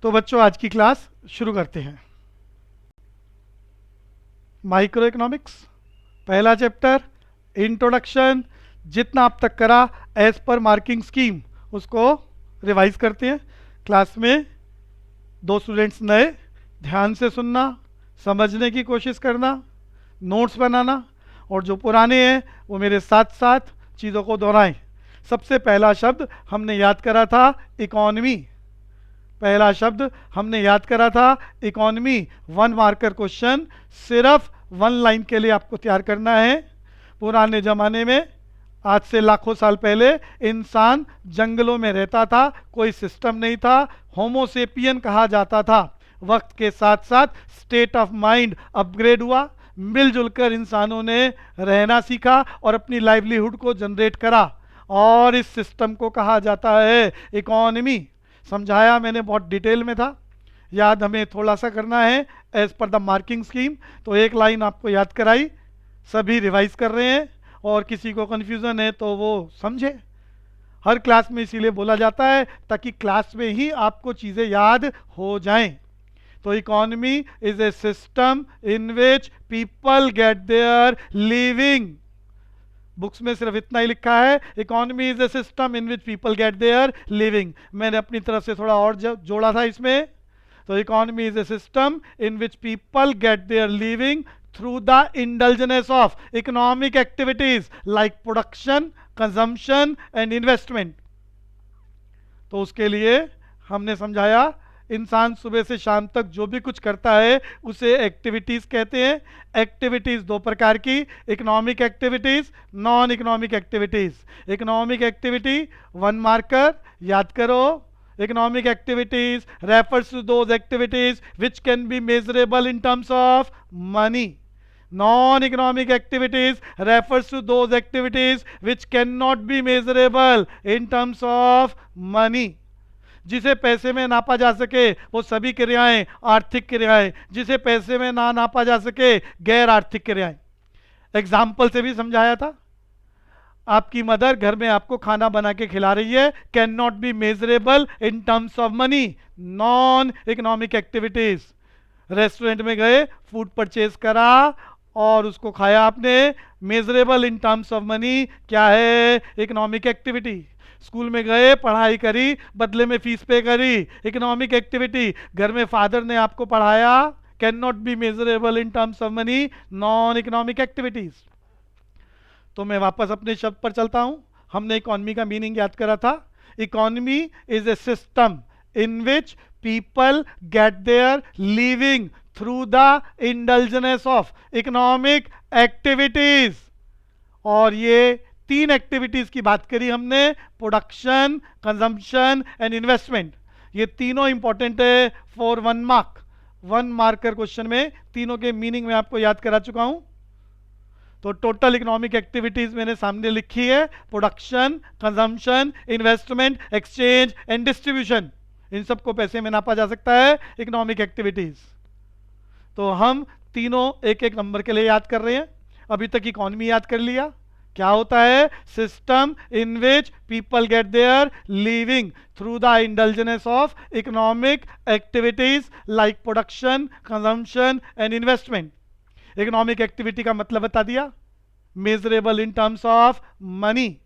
तो बच्चों आज की क्लास शुरू करते हैं। माइक्रो इकोनॉमिक्स पहला चैप्टर इंट्रोडक्शन, जितना आप तक करा एज पर मार्किंग स्कीम उसको रिवाइज करते हैं। क्लास में 2 स्टूडेंट्स नए, ध्यान से सुनना, समझने की कोशिश करना, नोट्स बनाना, और जो पुराने हैं वो मेरे साथ साथ चीज़ों को दोहराएं। सबसे पहला शब्द हमने याद करा था इकॉनमी। पहला शब्द हमने याद करा था इकॉनमी। 1 मार्कर क्वेश्चन सिर्फ 1 लाइन के लिए आपको तैयार करना है। पुराने ज़माने में, आज से लाखों साल पहले, इंसान जंगलों में रहता था, कोई सिस्टम नहीं था, होमोसेपियन कहा जाता था। वक्त के साथ साथ स्टेट ऑफ माइंड अपग्रेड हुआ, मिलजुल कर इंसानों ने रहना सीखा और अपनी लाइवलीहुड को जनरेट करा, और इस सिस्टम को कहा जाता है इकॉनमी। समझाया मैंने, बहुत डिटेल में था, याद हमें थोड़ा सा करना है as per the marking scheme. तो एक लाइन आपको याद कराई, सभी रिवाइज कर रहे हैं, और किसी को कन्फ्यूज़न है तो वो समझे। हर क्लास में इसीलिए बोला जाता है ताकि क्लास में ही आपको चीज़ें याद हो जाएं। तो economy is a system in which people get their living. Books में सिर्फ इतना ही लिखा है, economy is a system in which people get their living. मैंने अपनी तरफ से थोड़ा और जोड़ा था इसमें। तो economy is a system in which people get their living through the indulgence of economic activities like production, consumption and investment. तो उसके लिए हमने समझाया, इंसान सुबह से शाम तक जो भी कुछ करता है उसे एक्टिविटीज़ कहते हैं। एक्टिविटीज़ 2 प्रकार की, economic activities, non economic activities. Economic activity 1 marker याद करो। Economic activities refers to those activities which can be measurable in terms of money. Non economic activities refers to those activities which can not be measurable in terms of money. जिसे पैसे में नापा जा सके वो सभी क्रियाएं आर्थिक क्रियाएं, जिसे पैसे में ना नापा जा सके गैर आर्थिक क्रियाएं। एग्जाम्पल से भी समझाया था। आपकी मदर घर में आपको खाना बना के खिला रही है, can not be measurable in terms of money, non economic activities. Restaurant में गए, फूड परचेज करा और उसको खाया आपने, measurable in terms of money क्या है? Economic activity. स्कूल में गए, पढ़ाई करी, बदले में फीस पे करी, इकोनॉमिक एक्टिविटी। घर में फादर ने आपको पढ़ाया, can not be measurable in terms of money, non economic activities. तो मैं वापस अपने शब्द पर चलता हूं। हमने इकोनॉमी का मीनिंग याद करा था। Economy is a system in which people get their living through the indulgence of economic activities. और ये 3 एक्टिविटीज की बात करी हमने, प्रोडक्शन, कंजम्पशन एंड इन्वेस्टमेंट। ये तीनों इंपॉर्टेंट है फॉर 1 मार्क। 1 मार्कर क्वेश्चन में तीनों के मीनिंग में आपको याद करा चुका हूं। तो टोटल इकोनॉमिक एक्टिविटीज मैंने सामने लिखी है, production, consumption, investment, exchange and distribution. इन सबको पैसे में नापा जा सकता है, इकोनॉमिक एक्टिविटीज। तो हम तीनों एक एक नंबर के लिए याद कर रहे हैं। अभी तक इकोनॉमी याद कर लिया, क्या होता है? System in which people get their living through the indulgence of economic activities like production, consumption and investment. Economic activity का मतलब बता दिया, measurable in terms of money.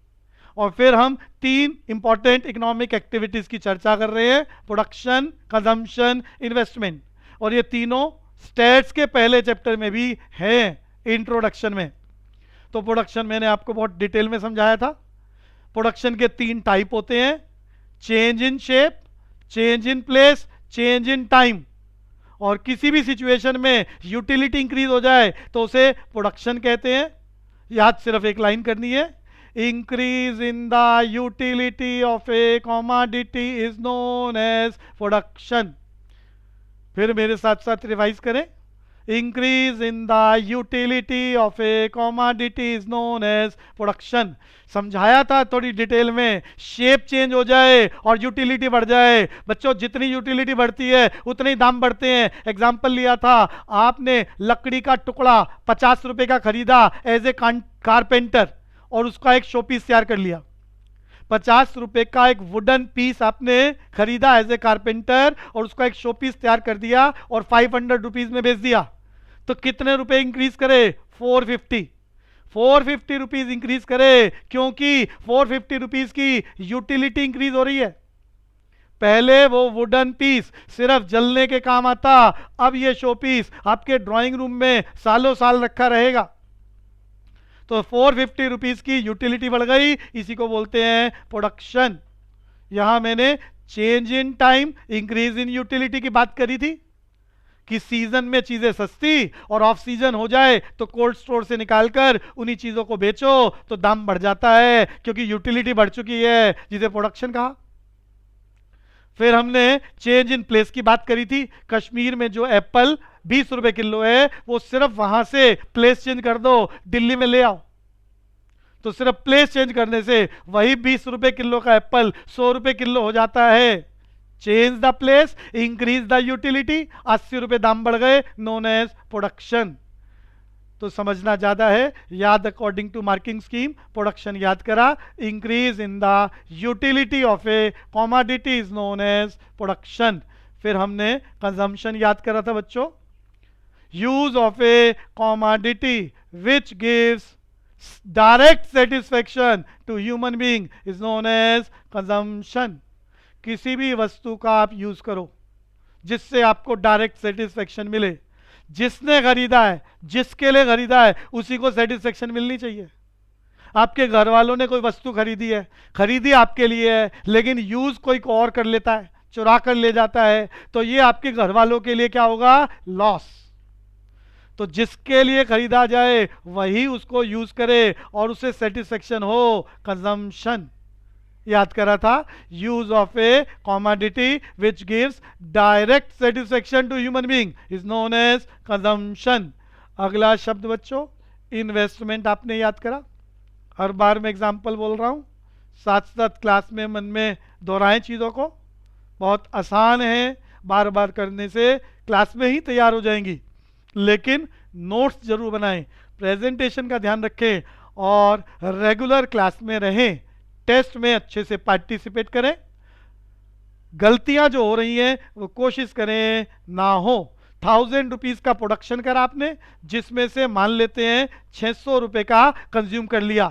और फिर हम 3 इंपॉर्टेंट इकोनॉमिक एक्टिविटीज की चर्चा कर रहे हैं, प्रोडक्शन, कंजम्पशन, इन्वेस्टमेंट। और ये तीनों स्टैट्स के पहले चैप्टर में भी हैं, इंट्रोडक्शन में। तो प्रोडक्शन मैंने आपको बहुत डिटेल में समझाया था। प्रोडक्शन के 3 टाइप होते हैं, change in shape, change in place, change in time. और किसी भी सिचुएशन में यूटिलिटी इंक्रीज हो जाए तो उसे प्रोडक्शन कहते हैं। याद सिर्फ एक लाइन करनी है, increase in the utility of a commodity is known as production. फिर मेरे साथ साथ रिवाइज करें, increase in the utility of a commodity is known as production. समझाया था थोड़ी डिटेल में, शेप चेंज हो जाए और यूटिलिटी बढ़ जाए। बच्चों जितनी यूटिलिटी बढ़ती है उतने ही दाम बढ़ते हैं। एग्जाम्पल लिया था, आपने लकड़ी का टुकड़ा 50 रुपए का खरीदा एज ए कारपेंटर और उसका एक शोपीस तैयार कर लिया। ₹50 का एक वुडन पीस आपने खरीदा एज ए कारपेंटर और उसका एक शो पीस तैयार कर दिया और ₹500 में बेच दिया, तो कितने रुपए इंक्रीज करे? 450। 450 रुपीज इंक्रीज करे, क्योंकि 450 रुपीज की यूटिलिटी इंक्रीज हो रही है। पहले वो वुडन पीस सिर्फ जलने के काम आता, अब ये शो पीस आपके ड्राइंग रूम में सालों साल रखा रहेगा। तो 450 रुपीज की यूटिलिटी बढ़ गई, इसी को बोलते हैं प्रोडक्शन। यहां मैंने change in time, increase in utility की बात करी थी कि सीजन में चीजें सस्ती और ऑफ सीजन हो जाए तो कोल्ड स्टोर से निकालकर उन्हीं चीजों को बेचो तो दाम बढ़ जाता है, क्योंकि यूटिलिटी बढ़ चुकी है, जिसे प्रोडक्शन कहा। फिर हमने चेंज इन प्लेस की बात करी थी। कश्मीर में जो एप्पल 20 रुपए किलो है, वो सिर्फ वहां से प्लेस चेंज कर दो, दिल्ली में ले आओ, तो सिर्फ प्लेस चेंज करने से वही 20 रुपए किलो का एप्पल 100 रुपए किलो हो जाता है। Change the place, increase the utility, 80 रुपए दाम बढ़ गए, नोन एज प्रोडक्शन। तो समझना ज्यादा है, याद according to marking scheme, production याद करा, increase in the utility of a commodity is known as production. फिर हमने कंजम्पशन याद करा था बच्चों, use of a commodity which gives direct satisfaction to human being is known as consumption. किसी भी वस्तु का आप यूज करो जिससे आपको डायरेक्ट सेटिस्फेक्शन मिले, जिसने खरीदा है, जिसके लिए खरीदा है, उसी को सेटिस्फेक्शन मिलनी चाहिए। आपके घर वालों ने कोई वस्तु खरीदी है, खरीदी आपके लिए है, लेकिन यूज कोई को और कर लेता है, चुरा कर ले जाता है, तो ये आपके घर वालों के लिए क्या होगा? लॉस। तो जिसके लिए खरीदा जाए वही उसको यूज करे और उसे सेटिस्फेक्शन हो, कंजम्पशन याद करा था। Use of a commodity which gives direct satisfaction to human being is known as consumption. अगला शब्द बच्चों इन्वेस्टमेंट आपने याद करा। हर बार मैं एग्जांपल बोल रहा हूं, साथ साथ क्लास में मन में दोहराएं चीजों को, बहुत आसान है, बार बार करने से क्लास में ही तैयार हो जाएंगी, लेकिन नोट्स जरूर बनाएं, प्रेजेंटेशन का ध्यान रखें और रेगुलर क्लास में रहें, टेस्ट में अच्छे से पार्टिसिपेट करें। गलतियां जो हो रही हैं वो कोशिश करें ना हो। 1000 रुपीज का प्रोडक्शन करा आपने, जिसमें से मान लेते हैं 600 रुपए का कंज्यूम कर लिया।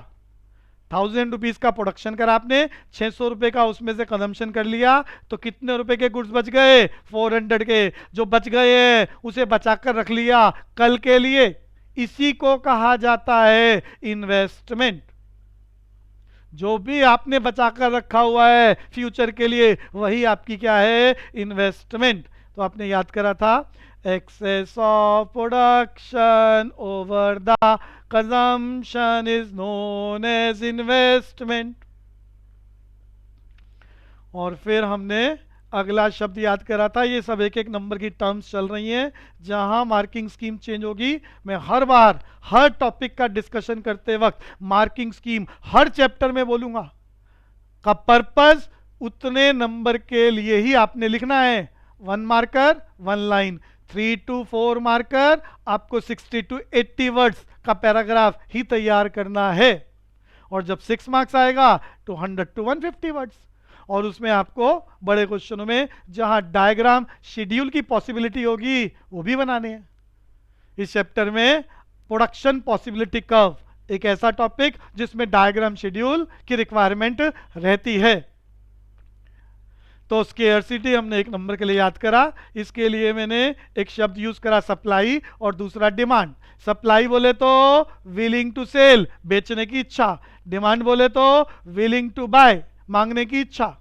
1000 रुपीज का प्रोडक्शन करा आपने, 600 रुपए का उसमें से कंजम्पशन कर लिया, तो कितने रुपए के गुड्स बच गए? 400 के। जो बच गए हैं उसे बचाकर रख लिया कल के लिए, इसी को कहा जाता है इन्वेस्टमेंट। जो भी आपने बचाकर रखा हुआ है फ्यूचर के लिए, वही आपकी क्या है? इन्वेस्टमेंट। तो आपने याद करा था excess of production over the consumption is known as investment. और फिर हमने अगला शब्द याद करा था, ये सब एक एक नंबर की टर्म्स चल रही हैं, जहां मार्किंग स्कीम चेंज होगी। मैं हर बार हर टॉपिक का डिस्कशन करते वक्त मार्किंग स्कीम हर चैप्टर में बोलूंगा, का पर्पस उतने नंबर के लिए ही आपने लिखना है। 1 मार्कर 1 लाइन, 3 to 4 मार्कर आपको 60 to 80 वर्ड्स का पैराग्राफ ही तैयार करना है, और जब 6 मार्क्स आएगा तो 100 to 150 वर्ड्स। और उसमें आपको बड़े क्वेश्चनों में जहां डायग्राम शेड्यूल की पॉसिबिलिटी होगी वो भी बनाने हैं। इस चैप्टर में प्रोडक्शन पॉसिबिलिटी कर्व एक ऐसा टॉपिक जिसमें डायग्राम शेड्यूल की रिक्वायरमेंट रहती है। तो स्केर्सिटी हमने 1 नंबर के लिए याद करा, इसके लिए मैंने एक शब्द यूज करा सप्लाई और दूसरा डिमांड। सप्लाई बोले तो विलिंग टू सेल, बेचने की इच्छा। डिमांड बोले तो विलिंग टू बाय, मांगने की इच्छा।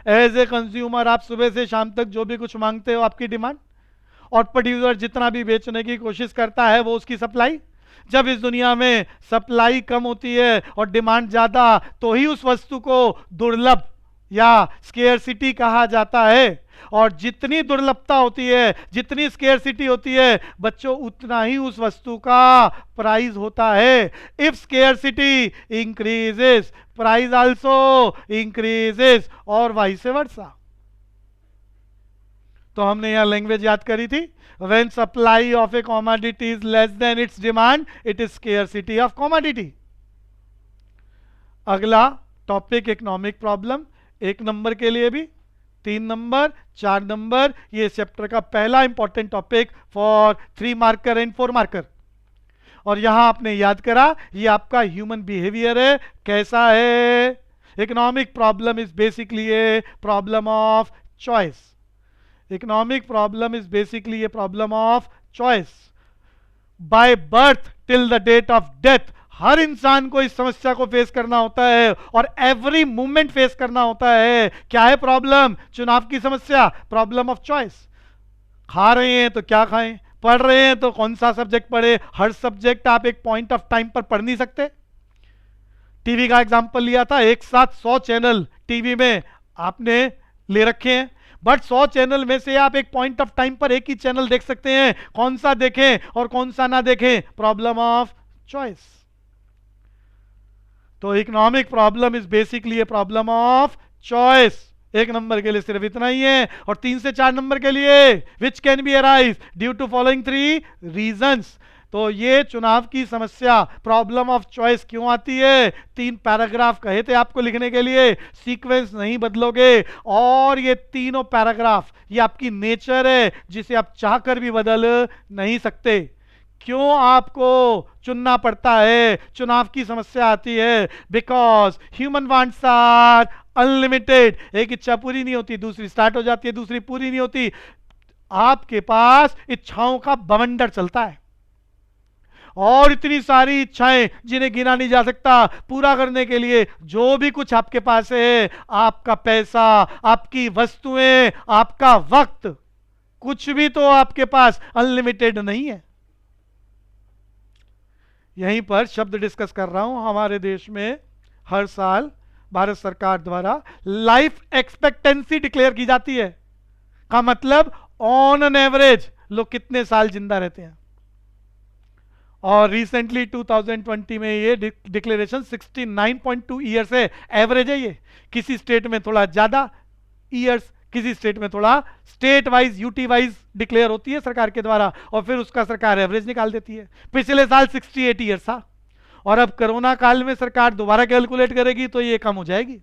एज ए कंज्यूमर आप सुबह से शाम तक जो भी कुछ मांगते हो आपकी डिमांड, और प्रोड्यूसर जितना भी बेचने की कोशिश करता है वो उसकी सप्लाई। जब इस दुनिया में सप्लाई कम होती है और डिमांड ज्यादा, तो ही उस वस्तु को दुर्लभ या स्केर्सिटी कहा जाता है। और जितनी दुर्लभता होती है, जितनी स्केर्सिटी होती है बच्चों, उतना ही उस वस्तु का प्राइस होता है। If scarcity increases, price also increases, और वाइस वर्सा। तो हमने यहां लैंग्वेज याद करी थी, when supply of a commodity is less than it's demand, it is scarcity of commodity. अगला टॉपिक इकोनॉमिक प्रॉब्लम, 1 नंबर के लिए भी, 3 नंबर, 4 नंबर, ये चैप्टर का पहला important topic for 3 marker and 4 marker. और यहां आपने याद करा ये आपका ह्यूमन बिहेवियर है, कैसा है। Economic problem is basically a problem of choice. Economic problem is basically a problem of choice. By birth till the date of death हर इंसान को इस समस्या को फेस करना होता है और एवरी मूवमेंट फेस करना होता है। क्या है प्रॉब्लम? चुनाव की समस्या, प्रॉब्लम ऑफ चॉइस। खा रहे हैं तो क्या खाएं, पढ़ रहे हैं तो कौन सा सब्जेक्ट पढ़े। हर सब्जेक्ट आप एक पॉइंट ऑफ टाइम पर पढ़ नहीं सकते। टीवी का एग्जांपल लिया था, एक साथ 100 चैनल टीवी में आपने ले रखे हैं, बट 100 चैनल में से आप एक पॉइंट ऑफ टाइम पर एक ही चैनल देख सकते हैं। कौन सा देखें और कौन सा ना देखें, प्रॉब्लम ऑफ चॉइस। तो economic problem is basically a problem of choice. 1 number के लिए सिर्फ इतना ही है। और 3 से 4 नंबर के लिए which can be arise due to following 3 reasons. तो ये चुनाव की समस्या प्रॉब्लम ऑफ चॉइस क्यों आती है? 3 पैराग्राफ कहे थे आपको लिखने के लिए, सीक्वेंस नहीं बदलोगे और ये तीनों पैराग्राफ ये आपकी नेचर है जिसे आप चाहकर भी बदल नहीं सकते। क्यों आपको चुनना पड़ता है, चुनाव की समस्या आती है? Because human wants are unlimited. एक इच्छा पूरी नहीं होती, दूसरी स्टार्ट हो जाती है, दूसरी पूरी नहीं होती। आपके पास इच्छाओं का बवंडर चलता है और इतनी सारी इच्छाएं जिन्हें गिना नहीं जा सकता। पूरा करने के लिए जो भी कुछ आपके पास है, आपका पैसा, आपकी वस्तुएं, आपका वक्त, कुछ भी तो आपके पास अनलिमिटेड नहीं है। यहीं पर शब्द डिस्कस कर रहा हूं। हमारे देश में हर साल भारत सरकार द्वारा लाइफ एक्सपेक्टेंसी डिक्लेयर की जाती है। का मतलब ऑन एन एवरेज लोग कितने साल जिंदा रहते हैं। और रिसेंटली 2020 में ये डिक्लेरेशन 69.2 ईयर्स है, एवरेज है ये। किसी स्टेट में थोड़ा ज्यादा ईयर्स, किसी स्टेट में थोड़ा, state wise UT wise declare होती है सरकार के द्वारा और फिर उसका सरकार एवरेज निकाल देती है। पिछले साल 68 ईयर्स था और अब कोरोना काल में सरकार दोबारा कैलकुलेट करेगी तो ये कम हो जाएगी।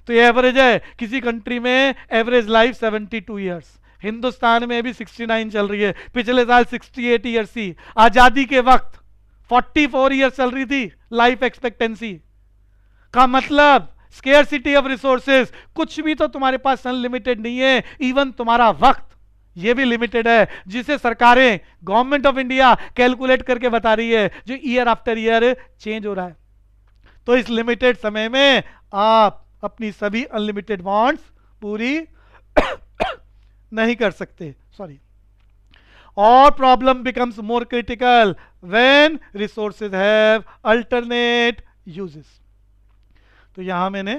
तो ये एवरेज है। किसी कंट्री में एवरेज लाइफ 72 ईयर्स, हिंदुस्तान में भी 69 चल रही है। पिछले साल 68 ईयर्स थी। आजादी के वक्त 44 ईयर्स चल रही थी लाइफ एक्सपेक्टेंसी। का मतलब स्केर्सिटी ऑफ रिसोर्सेज, कुछ भी तो तुम्हारे पास अनलिमिटेड नहीं है। इवन तुम्हारा वक्त ये भी लिमिटेड है, जिसे सरकारें, गवर्नमेंट ऑफ इंडिया कैलकुलेट करके बता रही है, जो ईयर आफ्टर ईयर चेंज हो रहा है। तो इस लिमिटेड समय में आप अपनी सभी अनलिमिटेड वांट्स पूरी नहीं कर सकते। सॉरी। और problem becomes more critical when resources have alternate uses. तो यहां मैंने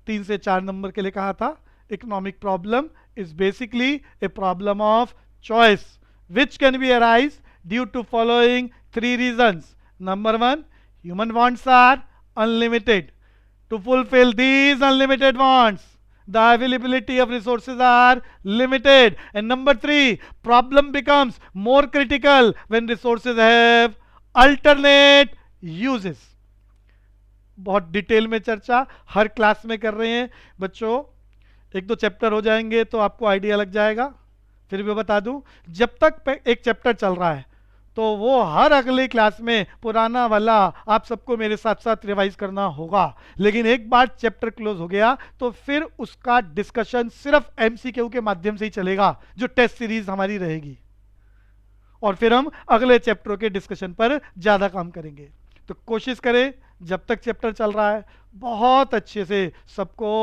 3 से 4 नंबर के लिए कहा था, economic problem is basically a problem of choice which can be arise due to following 3 reasons. Number 1, human wants are unlimited. To fulfil these unlimited wants, the availability of resources are limited. And number 3, problem becomes more critical when resources have alternate uses. बहुत detail में चर्चा हर class में कर रहे हैं बच्चों। 1-2 chapter हो जाएंगे तो आपको आइडिया लग जाएगा। फिर भी बता दूं, जब तक एक चैप्टर चल रहा है तो वो हर अगली क्लास में पुराना वाला आप सबको मेरे साथ साथ रिवाइज करना होगा। लेकिन एक बार चैप्टर क्लोज हो गया तो फिर उसका डिस्कशन सिर्फ एमसीक्यू के माध्यम से ही चलेगा, जो टेस्ट सीरीज हमारी रहेगी। और फिर हम अगले चैप्टरों के डिस्कशन पर ज्यादा काम करेंगे। तो कोशिश करें जब तक चैप्टर चल रहा है बहुत अच्छे से सबको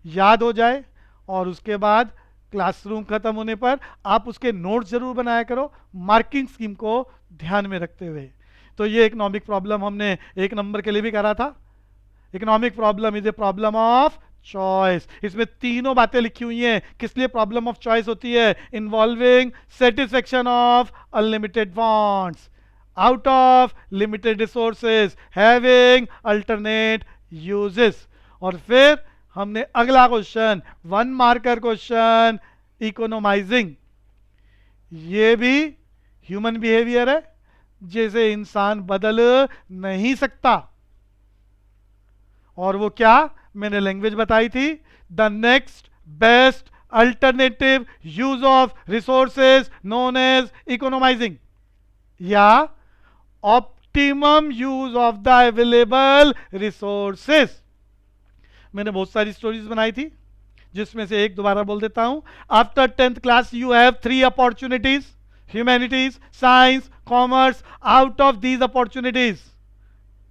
याद हो जाए, और उसके बाद क्लासरूम खत्म होने पर आप उसके नोट्स जरूर बनाया करो, मार्किंग स्कीम को ध्यान में रखते हुए। तो ये इकोनॉमिक प्रॉब्लम हमने 1 नंबर के लिए भी करा था। Economic problem is a problem of choice. इसमें तीनों बातें लिखी हुई हैं किस लिए प्रॉब्लम ऑफ चॉइस होती है। Involving satisfaction of unlimited wants out of limited resources having alternate uses. और फिर हमने अगला क्वेश्चन 1 मार्कर क्वेश्चन, इकोनोमाइजिंग। ये भी ह्यूमन बिहेवियर है जिसे इंसान बदल नहीं सकता। और वो क्या मैंने लैंग्वेज बताई थी, the next best alternative use of resources known as economising, या optimum use of the available resources. मैंने बहुत सारी स्टोरीज बनाई थी, जिसमें से एक दोबारा बोल देता हूं। After 10th class you have 3 opportunities, humanities, science, commerce. Out of these opportunities,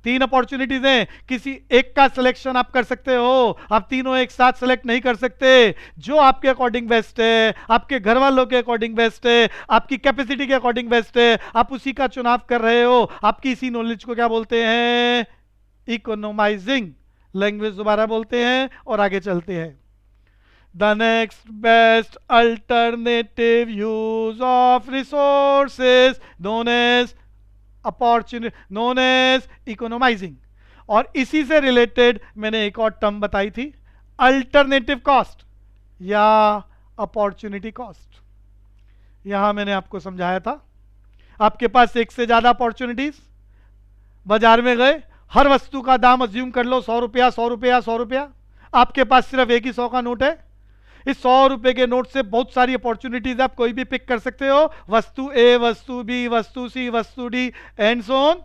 3 opportunities हैं, किसी एक का सिलेक्शन आप कर सकते हो, आप तीनों एक साथ सिलेक्ट नहीं कर सकते। जो आपके अकॉर्डिंग बेस्ट है, आपके घर वालों के अकॉर्डिंग बेस्ट है, आपकी कैपेसिटी के अकॉर्डिंग बेस्ट है, आप उसी का चुनाव कर रहे हो। आपकी इसी नॉलेज को क्या बोलते हैं, इकोनोमाइजिंग। लैंग्वेज दोबारा बोलते हैं और आगे चलते हैं। The next best alternative use of resources known as opportunity, known as economizing। और इसी से रिलेटेड मैंने एक और टर्म बताई थी, अल्टरनेटिव कॉस्ट या अपॉर्चुनिटी कॉस्ट। यहां मैंने आपको समझाया था, आपके पास एक से ज्यादा अपॉर्चुनिटीज, बाजार में गए, हर वस्तु का दाम अज्यूम कर लो 100 रुपया 100 रुपया 100 रुपया, आपके पास सिर्फ एक ही 100 का नोट है। इस 100 रुपए के नोट से बहुत सारी अपॉर्चुनिटीज आप कोई भी पिक कर सकते हो, वस्तु ए, वस्तु बी, वस्तु सी, वस्तु D and so on,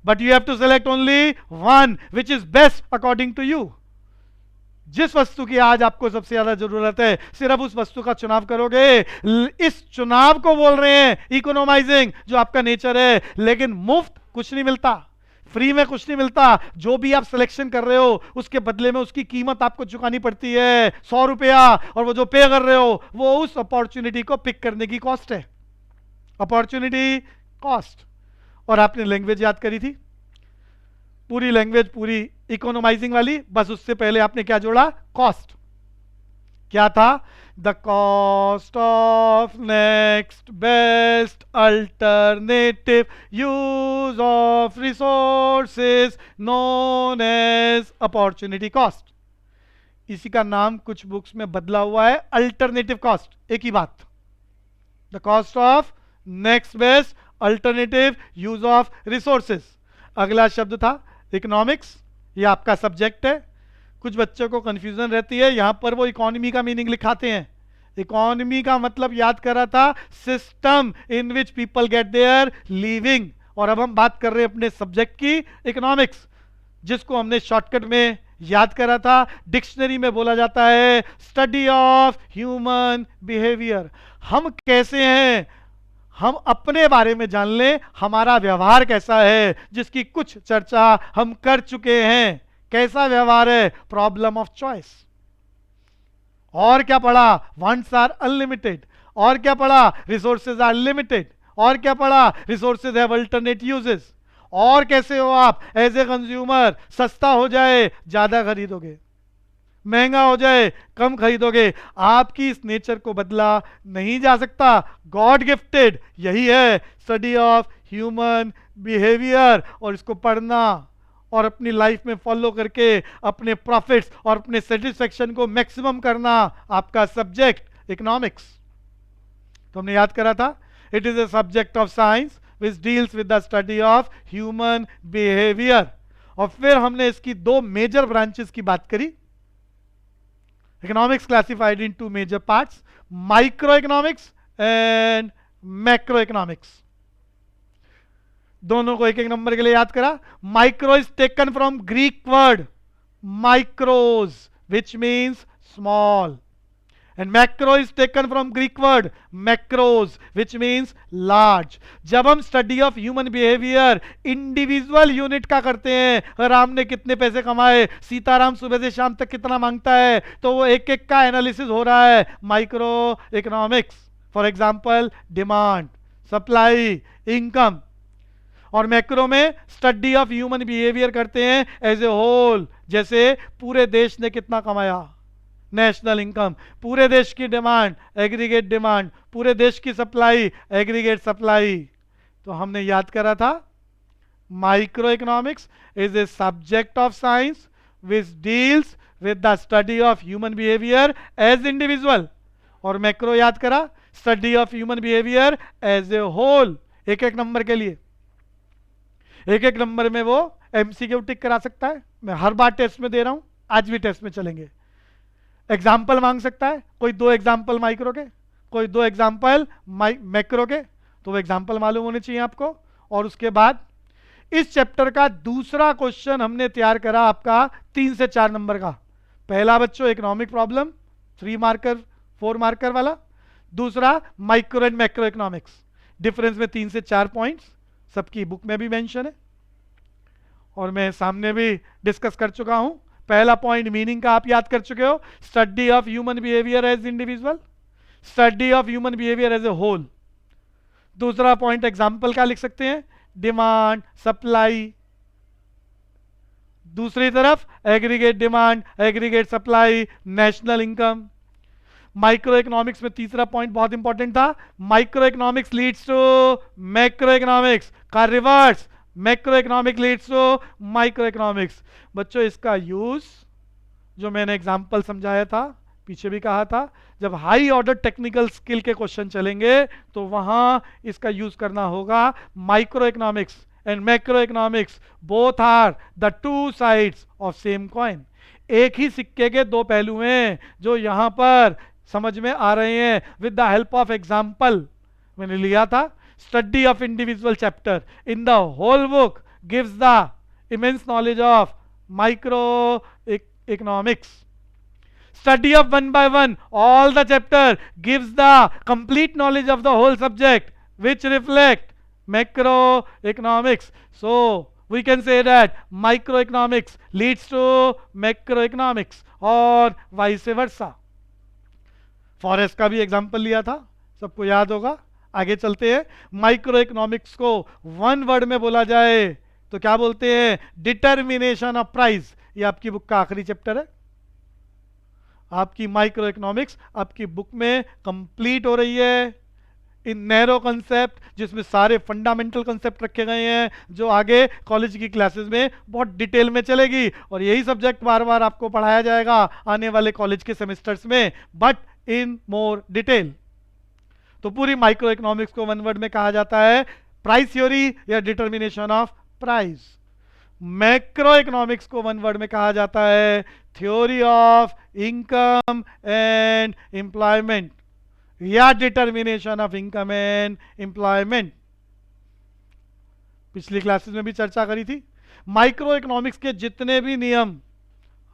but you have to select only one which is best according to you. जिस वस्तु की आज आपको सबसे ज्यादा जरूरत है, सिर्फ उस वस्तु का चुनाव करोगे। इस चुनाव को बोल रहे हैं इकोनोमाइजिंग, जो आपका नेचर है। लेकिन मुफ्त कुछ नहीं मिलता, फ्री में कुछ नहीं मिलता। जो भी आप सिलेक्शन कर रहे हो उसके बदले में उसकी कीमत आपको चुकानी पड़ती है 100 रुपया, और वो जो पे कर रहे हो वो उस अपॉर्चुनिटी को पिक करने की कॉस्ट है, अपॉर्चुनिटी कॉस्ट। और आपने लैंग्वेज याद करी थी, पूरी लैंग्वेज पूरी इकोनोमाइजिंग वाली, बस उससे पहले आपने क्या जोड़ा, कॉस्ट। क्या था, the cost of next best alternative use of resources known as opportunity cost. इसी का नाम कुछ बुक्स में बदला हुआ है, अल्टरनेटिव कॉस्ट, एक ही बात। The cost of next best alternative use of resources. अगला शब्द था इकोनॉमिक्स, ये आपका सब्जेक्ट है। कुछ बच्चों को कंफ्यूजन रहती है, यहां पर वो इकोनॉमी का मीनिंग लिखाते हैं। इकोनॉमी का मतलब याद कर रहा था, system in which people get their living. और अब हम बात कर रहे हैं अपने सब्जेक्ट की, इकोनॉमिक्स, जिसको हमने शॉर्टकट में याद करा था। डिक्शनरी में बोला जाता है स्टडी ऑफ ह्यूमन बिहेवियर। हम कैसे हैं, हम अपने बारे में जान लें, हमारा व्यवहार कैसा है, जिसकी कुछ चर्चा हम कर चुके हैं। कैसा व्यवहार है, प्रॉब्लम ऑफ चॉइस। और क्या पढ़ा, वांट्स आर अनलिमिटेड। और क्या पढ़ा, रिसोर्सेज आर लिमिटेड। और क्या पढ़ा, रिसोर्सेज हैव अल्टरनेट यूजेस। और कैसे हो आप एज ए कंज्यूमर, सस्ता हो जाए ज्यादा खरीदोगे, महंगा हो जाए कम खरीदोगे। आपकी इस नेचर को बदला नहीं जा सकता, गॉड गिफ्टेड यही है स्टडी ऑफ ह्यूमन बिहेवियर। और इसको पढ़ना और अपनी लाइफ में फॉलो करके अपने प्रॉफिट्स और अपने सेटिस्फेक्शन को मैक्सिमम करना आपका सब्जेक्ट इकोनॉमिक्स। तो हमने याद करा था, it is a subject of science which deals with the study of human behaviour. और फिर हमने इसकी 2 मेजर ब्रांचेस की बात करी। Economics classified in 2 major parts, micro economics and macro economics. दोनों को एक एक नंबर के लिए याद करा। Micro is taken from Greek word micros which means small, and macro is taken from Greek word macros which means large. जब हम study of human behaviour individual unit का करते हैं, राम ने कितने पैसे कमाए, सीताराम सुबह से शाम तक कितना मांगता है, तो वो एक एक का एनालिसिस हो रहा है, micro economics. For example demand, supply, income. और मैक्रो में स्टडी ऑफ ह्यूमन बिहेवियर करते हैं एज ए होल, जैसे पूरे देश ने कितना कमाया, नेशनल इनकम, पूरे देश की डिमांड, एग्रीगेट डिमांड, पूरे देश की सप्लाई, एग्रीगेट सप्लाई। तो हमने याद करा था, micro economics is a subject of science which deals with the study of human behaviour as individual. और मैक्रो याद करा, study of human behaviour as a whole. एक एक नंबर के लिए, एक एक नंबर में वो एमसीक्यू टिक करा सकता है, मैं हर बार टेस्ट में दे रहा हूं, आज भी टेस्ट में चलेंगे। एग्जाम्पल मांग सकता है, कोई 2 एग्जाम्पल माइक्रो के, कोई 2 एग्जाम्पल मैक्रो के, तो वो एग्जाम्पल मालूम होने चाहिए आपको। और उसके बाद इस चैप्टर का दूसरा क्वेश्चन हमने तैयार करा आपका 3 से 4 नंबर का। पहला बच्चों इकोनॉमिक प्रॉब्लम 3 मार्कर 4 मार्कर वाला, दूसरा micro and macro economics, difference में 3 से 4 पॉइंट्स, सबकी बुक में भी मेंशन है और मैं सामने भी डिस्कस कर चुका हूं। पहला पॉइंट मीनिंग का आप याद कर चुके हो, study of human behaviour as individual, study of human behaviour as a whole. दूसरा पॉइंट एग्जाम्पल का लिख सकते हैं, डिमांड सप्लाई, दूसरी तरफ aggregate demand aggregate supply national income. Micro economics में तीसरा पॉइंट बहुत इंपॉर्टेंट था, micro economics leads to macro economics का reverse, macro economic leads to micro economics. बच्चों इसका यूज जो मैंने एग्जांपल समझाया था, पीछे भी कहा था, जब हाई ऑर्डर टेक्निकल स्किल के क्वेश्चन चलेंगे तो वहां इसका यूज करना होगा। Micro economics and macro economics both are the 2 sides of same coin, एक ही सिक्के के 2 पहलू हैं जो यहां पर समझ में आ रहे हैं with the help of example. मैंने लिया था, study of individual chapter in the whole book gives the immense knowledge of micro economics, study of 1 by 1 all the chapter gives the complete knowledge of the whole subject which reflect macroeconomics. So we can say that microeconomics leads to macroeconomics और vice versa. Forest का भी example लिया था, सबको याद होगा। आगे चलते हैं, माइक्रो इकोनॉमिक्स को 1 वर्ड में बोला जाए तो क्या बोलते हैं, डिटर्मिनेशन ऑफ प्राइस। ये आपकी बुक का आखिरी चैप्टर है, आपकी माइक्रो इकोनॉमिक्स आपकी बुक में कंप्लीट हो रही है इन नैरो कंसेप्ट, जिसमें सारे फंडामेंटल कंसेप्ट रखे गए हैं जो आगे कॉलेज की क्लासेस में बहुत डिटेल में चलेगी और यही सब्जेक्ट बार बार आपको पढ़ाया जाएगा आने वाले कॉलेज के सेमेस्टर्स में, बट इन मोर डिटेल। तो पूरी माइक्रो इकोनॉमिक्स को 1 वर्ड में कहा जाता है प्राइस थ्योरी या determination of price. Macro economics को 1 वर्ड में कहा जाता है theory of income and employment या determination of income and employment. पिछली क्लासेस में भी चर्चा करी थी। माइक्रो इकोनॉमिक्स के जितने भी नियम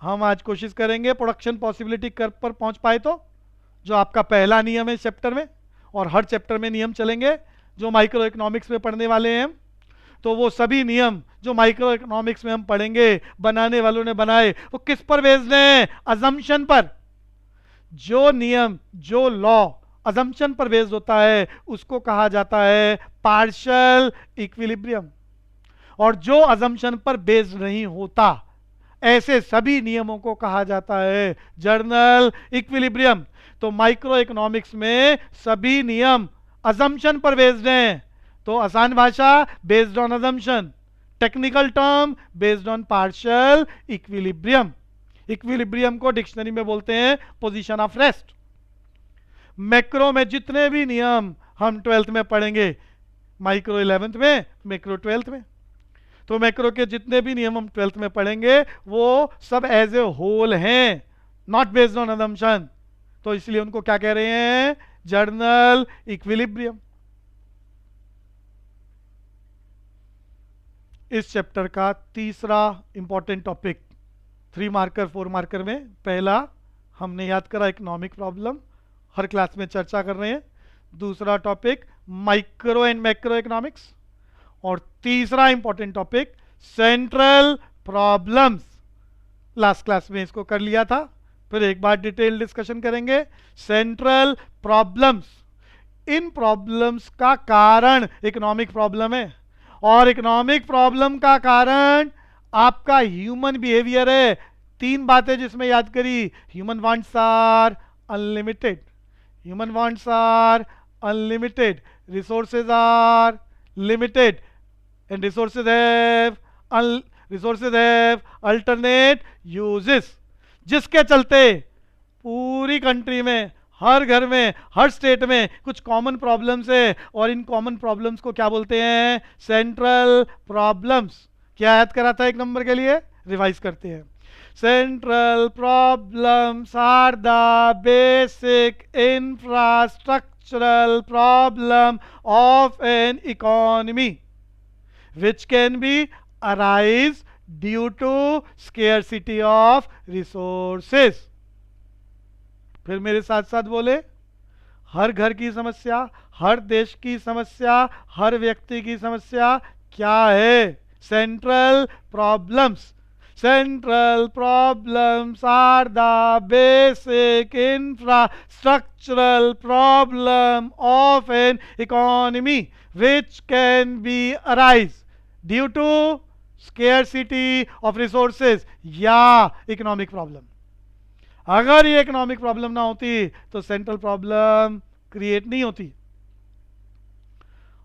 हम आज कोशिश करेंगे प्रोडक्शन पॉसिबिलिटी कर्व पर पहुंच पाए, तो जो आपका पहला नियम है इस चैप्टर में, और हर चैप्टर में नियम चलेंगे जो माइक्रो इकोनॉमिक्स में पढ़ने वाले हैं हम, तो वो सभी नियम जो माइक्रो इकोनॉमिक्स में हम पढ़ेंगे बनाने वालों ने बनाए, वो किस पर बेस्ड हैं, अजम्पशन पर। जो नियम जो लॉ अजम्पशन पर बेस्ड होता है उसको कहा जाता है पार्शियल इक्विलिब्रियम, और जो अजम्पशन पर बेस्ड नहीं होता ऐसे सभी नियमों को कहा जाता है जर्नल इक्विलिब्रियम। तो माइक्रो इकोनॉमिक्स में सभी नियम अजम्पशन पर बेस्ड हैं, तो आसान भाषा based on assumption, technical term based on partial equilibrium. Equilibrium को डिक्शनरी में बोलते हैं पोजीशन ऑफ रेस्ट। मैक्रो में जितने भी नियम हम 12th में पढ़ेंगे, माइक्रो 11th में, मैक्रो 12th में, तो मैक्रो के जितने भी नियम हम 12th में पढ़ेंगे वो सब एज ए होल हैं, नॉट बेस्ड ऑन अजम्पशन। तो इसलिए उनको क्या कह रहे हैं, जर्नल इक्विलिब्रियम। इस चैप्टर का तीसरा इंपॉर्टेंट टॉपिक 3 मार्कर 4 मार्कर में, पहला हमने याद करा इकोनॉमिक प्रॉब्लम, हर क्लास में चर्चा कर रहे हैं। दूसरा topic micro and macro economics, और तीसरा important topic central problems. Last class में इसको कर लिया था, फिर एक बार डिटेल डिस्कशन करेंगे। सेंट्रल प्रॉब्लम्स, इन प्रॉब्लम्स का कारण इकोनॉमिक प्रॉब्लम है, और इकोनॉमिक प्रॉब्लम का कारण आपका ह्यूमन बिहेवियर है। 3 बातें जिसमें याद करी, human wants are unlimited, human wants are unlimited, resources are limited, and resources have alternate uses, जिसके चलते पूरी कंट्री में, हर घर में, हर स्टेट में कुछ कॉमन प्रॉब्लम्स है, और इन कॉमन प्रॉब्लम्स को क्या बोलते हैं, सेंट्रल प्रॉब्लम्स। क्या याद करा था एक नंबर के लिए? रिवाइज करते हैं। Central problems are the basic infrastructural problem of an economy which can be arise due to scarcity of resources। फिर मेरे साथ साथ बोले, हर घर की समस्या, हर देश की समस्या, हर व्यक्ति की समस्या क्या है? Central problems. Central problems are the basic infrastructural problem of an economy which can be arise due to scarcity of resources या इकोनॉमिक प्रॉब्लम। अगर ये इकोनॉमिक प्रॉब्लम ना होती तो सेंट्रल प्रॉब्लम क्रिएट नहीं होती।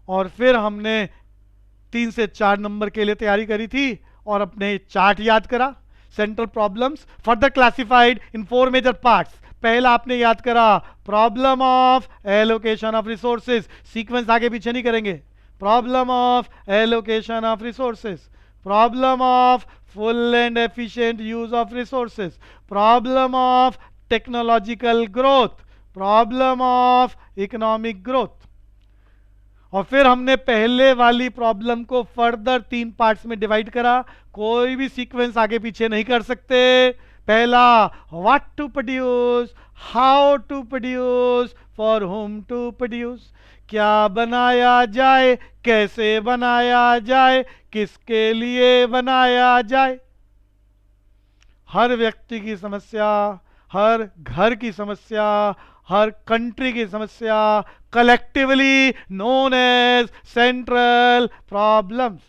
और फिर हमने 3 से 4 नंबर के लिए तैयारी करी थी और अपने चार्ट याद करा। Central problems further classified in 4 major parts. पहला आपने याद करा problem of allocation of resources, sequence आगे पीछे नहीं करेंगे। Problem of allocation of resources, problem of full and efficient use of resources, problem of technological growth, problem of economic growth. और फिर हमने पहले वाली प्रॉब्लम को फर्दर 3 पार्ट्स में डिवाइड करा। कोई भी सीक्वेंस आगे पीछे नहीं कर सकते। पहला what to produce, how to produce, for whom to produce, क्या बनाया जाए, कैसे बनाया जाए, किसके लिए बनाया जाए। हर व्यक्ति की समस्या, हर घर की समस्या, हर कंट्री की समस्या collectively known as central problems.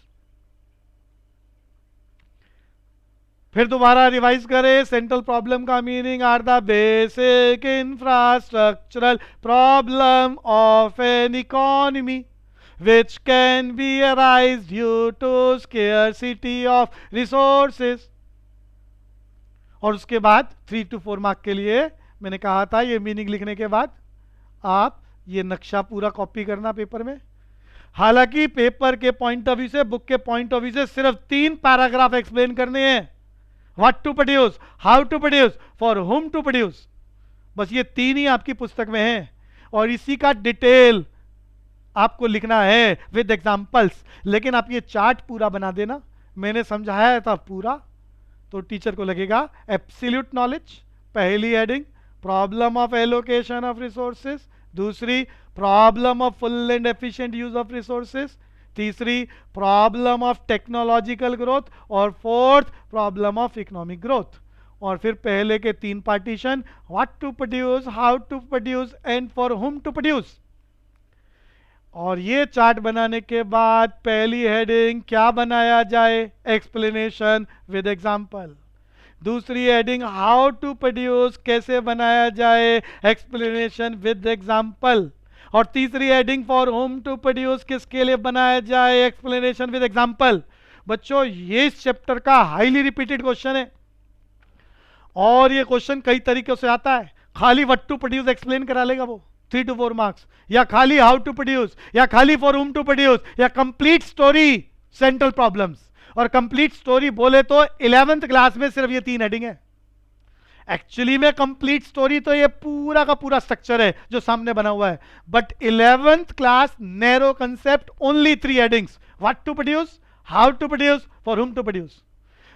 फिर दोबारा रिवाइज करें। सेंट्रल प्रॉब्लम का meaning are the basic infrastructural problem of an economy which can be arise due to scarcity of resources। और उसके बाद 3 to 4 मार्क के लिए मैंने कहा था ये मीनिंग लिखने के बाद आप ये नक्शा पूरा कॉपी करना पेपर में। हालांकि पेपर के पॉइंट ऑफ व्यू से, बुक के पॉइंट ऑफ व्यू से सिर्फ 3 पैराग्राफ एक्सप्लेन करने हैं। What to produce, how to produce, for whom to produce. बस ये 3 ही आपकी पुस्तक में है और इसी का डिटेल आपको लिखना है विद एग्जांपल्स। लेकिन आप ये चार्ट पूरा बना देना, मैंने समझाया था पूरा, तो टीचर को लगेगा एब्सोल्यूट नॉलेज। पहली heading problem of allocation of resources, दूसरी problem of full and efficient use of resources, तीसरी प्रॉब्लम ऑफ टेक्नोलॉजिकल ग्रोथ और fourth problem of economic growth. और फिर पहले के 3 partition what to produce, how to produce and for whom to produce. और ये chart बनाने के बाद पहली हेडिंग क्या बनाया जाए, एक्सप्लेनेशन विद एग्जांपल। दूसरी हेडिंग हाउ टू प्रोड्यूस, कैसे बनाया जाए, एक्सप्लेनेशन विद एग्जांपल। और तीसरी heading for whom to produce, किसके लिए बनाया जाए, एक्सप्लेनेशन विद एग्जांपल। बच्चों ये इस चैप्टर का हाईली रिपीटेड क्वेश्चन है और ये क्वेश्चन कई तरीकों से आता है। खाली व्हाट टू प्रोड्यूस एक्सप्लेन करा लेगा वो 3 to 4 मार्क्स, या खाली हाउ टू प्रोड्यूस, या खाली फॉर होम टू प्रोड्यूस, या कंप्लीट स्टोरी सेंट्रल प्रॉब्लम्स। और कंप्लीट स्टोरी बोले तो 11th क्लास में सिर्फ ये 3 हेडिंग है। एक्चुअली में कंप्लीट स्टोरी तो ये पूरा का पूरा स्ट्रक्चर है जो सामने बना हुआ है, but 11th class narrow concept only 3 headings, what to produce, how to produce, for whom to produce.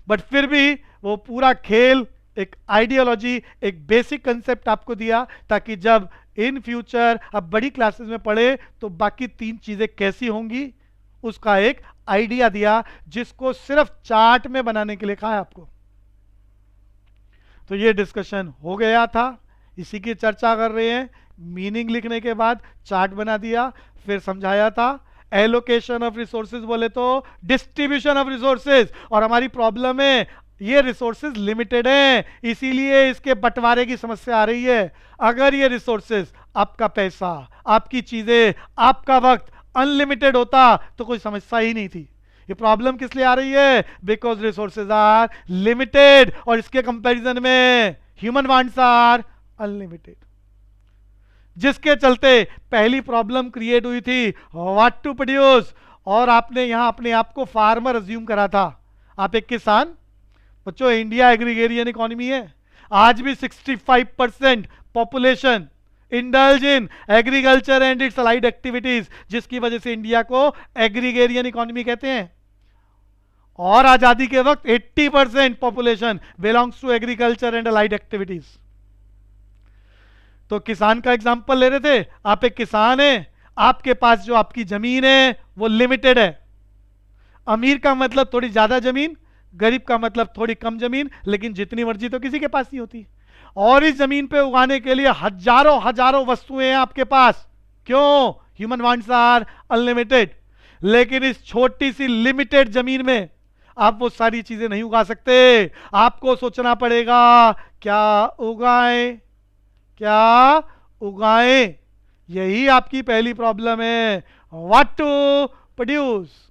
But फिर भी वो पूरा खेल एक आइडियोलॉजी, एक बेसिक कंसेप्ट आपको दिया ताकि जब इन फ्यूचर अब बड़ी क्लासेस में पढ़े तो बाकी 3 चीजें कैसी होंगी उसका एक आइडिया दिया, जिसको सिर्फ चार्ट में बनाने के लिए कहा है आपको। तो ये डिस्कशन हो गया था, इसी की चर्चा कर रहे हैं। मीनिंग लिखने के बाद चार्ट बना दिया, फिर समझाया था एलोकेशन ऑफ रिसोर्सेज बोले तो डिस्ट्रीब्यूशन ऑफ रिसोर्सेज। और हमारी प्रॉब्लम है ये रिसोर्सेज लिमिटेड हैं, इसीलिए इसके बंटवारे की समस्या आ रही है। अगर ये रिसोर्सेज, आपका पैसा, आपकी चीजें, आपका वक्त अनलिमिटेड होता तो कोई समस्या ही नहीं थी। ये प्रॉब्लम किस लिए आ रही है, बिकॉज रिसोर्सेज आर लिमिटेड और इसके कंपैरिजन में ह्यूमन वांट्स आर अनलिमिटेड, जिसके चलते पहली प्रॉब्लम क्रिएट हुई थी व्हाट टू प्रोड्यूस। और आपने यहां अपने आप को फार्मर अज्यूम करा था। आप एक किसान। बच्चों, इंडिया एग्रीगेरियन इकोनॉमी है। आज भी 65% population indulge in agriculture and it's allied activities, जिसकी वजह से इंडिया को एग्रीगेरियन इकोनॉमी कहते हैं। और आजादी के वक्त 80% population belongs to agriculture and allied activities. तो किसान का एग्जांपल ले रहे थे। आप एक किसान हैं, आपके पास जो आपकी जमीन है वो लिमिटेड है। अमीर का मतलब थोड़ी ज्यादा जमीन, गरीब का मतलब थोड़ी कम जमीन, लेकिन जितनी मर्जी तो किसी के पास नहीं होती। और इस जमीन पे उगाने के लिए हजारों हजारों वस्तुएं हैं आपके पास। क्यों? Human wants are unlimited. लेकिन इस छोटी सी लिमिटेड जमीन में आप वो सारी चीजें नहीं उगा सकते। आपको सोचना पड़ेगा क्या उगाएं, क्या उगाएं। यही आपकी पहली प्रॉब्लम है, what to produce.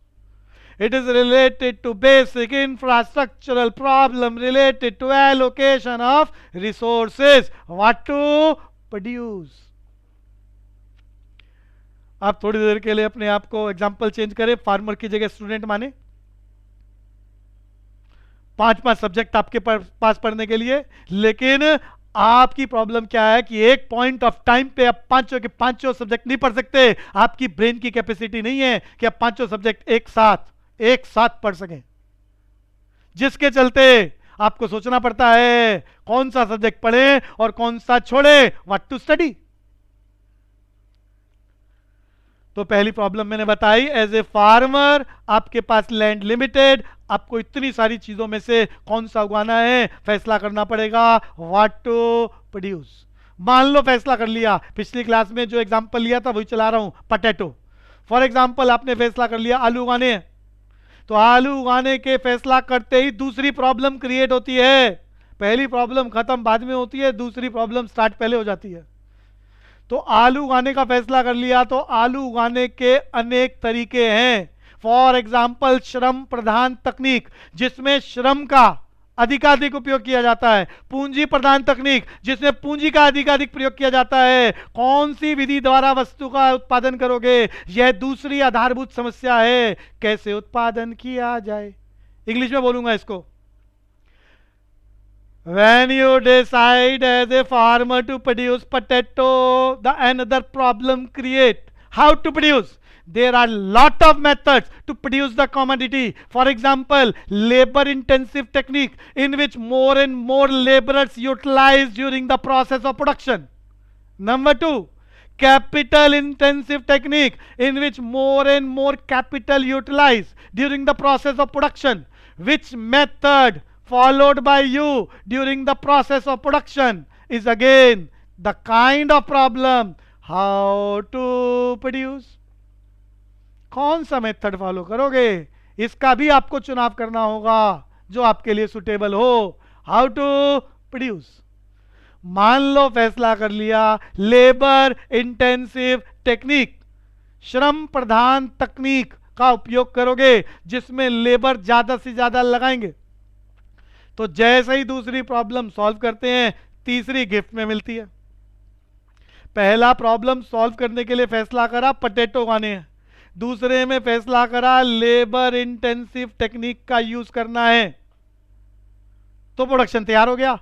It is related to basic infrastructural problem related to allocation of resources. What to produce? आप थोड़ी देर के लिए अपने आप को एग्जाम्पल चेंज करें, फार्मर की जगह स्टूडेंट माने। 5 सब्जेक्ट आपके पास पढ़ने के लिए, लेकिन आपकी प्रॉब्लम क्या है कि एक पॉइंट ऑफ टाइम पे आप पांचों के पांचों सब्जेक्ट नहीं पढ़ सकते। आपकी ब्रेन की कैपेसिटी नहीं है कि आप पांचों सब्जेक्ट एक साथ पढ़ सकें, जिसके चलते आपको सोचना पड़ता है कौन सा सब्जेक्ट पढ़ें और कौन सा छोड़ें, व्हाट टू स्टडी। तो पहली प्रॉब्लम मैंने बताई, एज ए फार्मर आपके पास लैंड लिमिटेड, आपको इतनी सारी चीजों में से कौन सा उगाना है फैसला करना पड़ेगा, व्हाट टू प्रोड्यूस। मान लो फैसला कर लिया, पिछली क्लास में जो एग्जांपल लिया था वही चला रहा हूं, पोटैटो फॉर एग्जांपल। आपने फैसला कर लिया आलू उगाने हैं, तो आलू उगाने के फैसला करते ही दूसरी प्रॉब्लम क्रिएट होती है। पहली प्रॉब्लम खत्म बाद में होती है, दूसरी प्रॉब्लम स्टार्ट पहले हो जाती है। तो आलू उगाने का फैसला कर लिया, तो आलू उगाने के अनेक तरीके हैं। फॉर एग्जाम्पल श्रम प्रधान तकनीक, जिसमें श्रम का अधिकाधिक उपयोग किया जाता है। पूंजी प्रधान तकनीक, जिसमें पूंजी का अधिकाधिक प्रयोग किया जाता है। कौन सी विधि द्वारा वस्तु का उत्पादन करोगे, यह दूसरी आधारभूत समस्या है। कैसे उत्पादन किया जाए, इंग्लिश में बोलूंगा इसको। When you decide as a farmer to produce potato, the another problem create how to produce. There are lot of methods to produce the commodity. For example, labor intensive technique in which more and more laborers utilized during the process of production. Number 2, capital intensive technique in which more and more capital utilized during the process of production. Which method followed by you during the process of production is again the kind of problem how to produce. कौन सा method follow करोगे, इसका भी आपको चुनाव करना होगा जो आपके लिए सुटेबल हो। हाउ टू प्रोड्यूस, मान लो फैसला कर लिया लेबर इंटेंसिव टेक्निक, श्रम प्रधान तकनीक का उपयोग करोगे जिसमें लेबर ज्यादा से ज्यादा लगाएंगे। तो जैसे ही दूसरी प्रॉब्लम सॉल्व करते हैं, तीसरी गिफ्ट में मिलती है। पहला प्रॉब्लम सॉल्व करने के लिए फैसला करा पोटैटो उगाने हैं, दूसरे में फैसला करा लेबर इंटेंसिव टेक्निक का यूज करना है, तो प्रोडक्शन तैयार हो गया।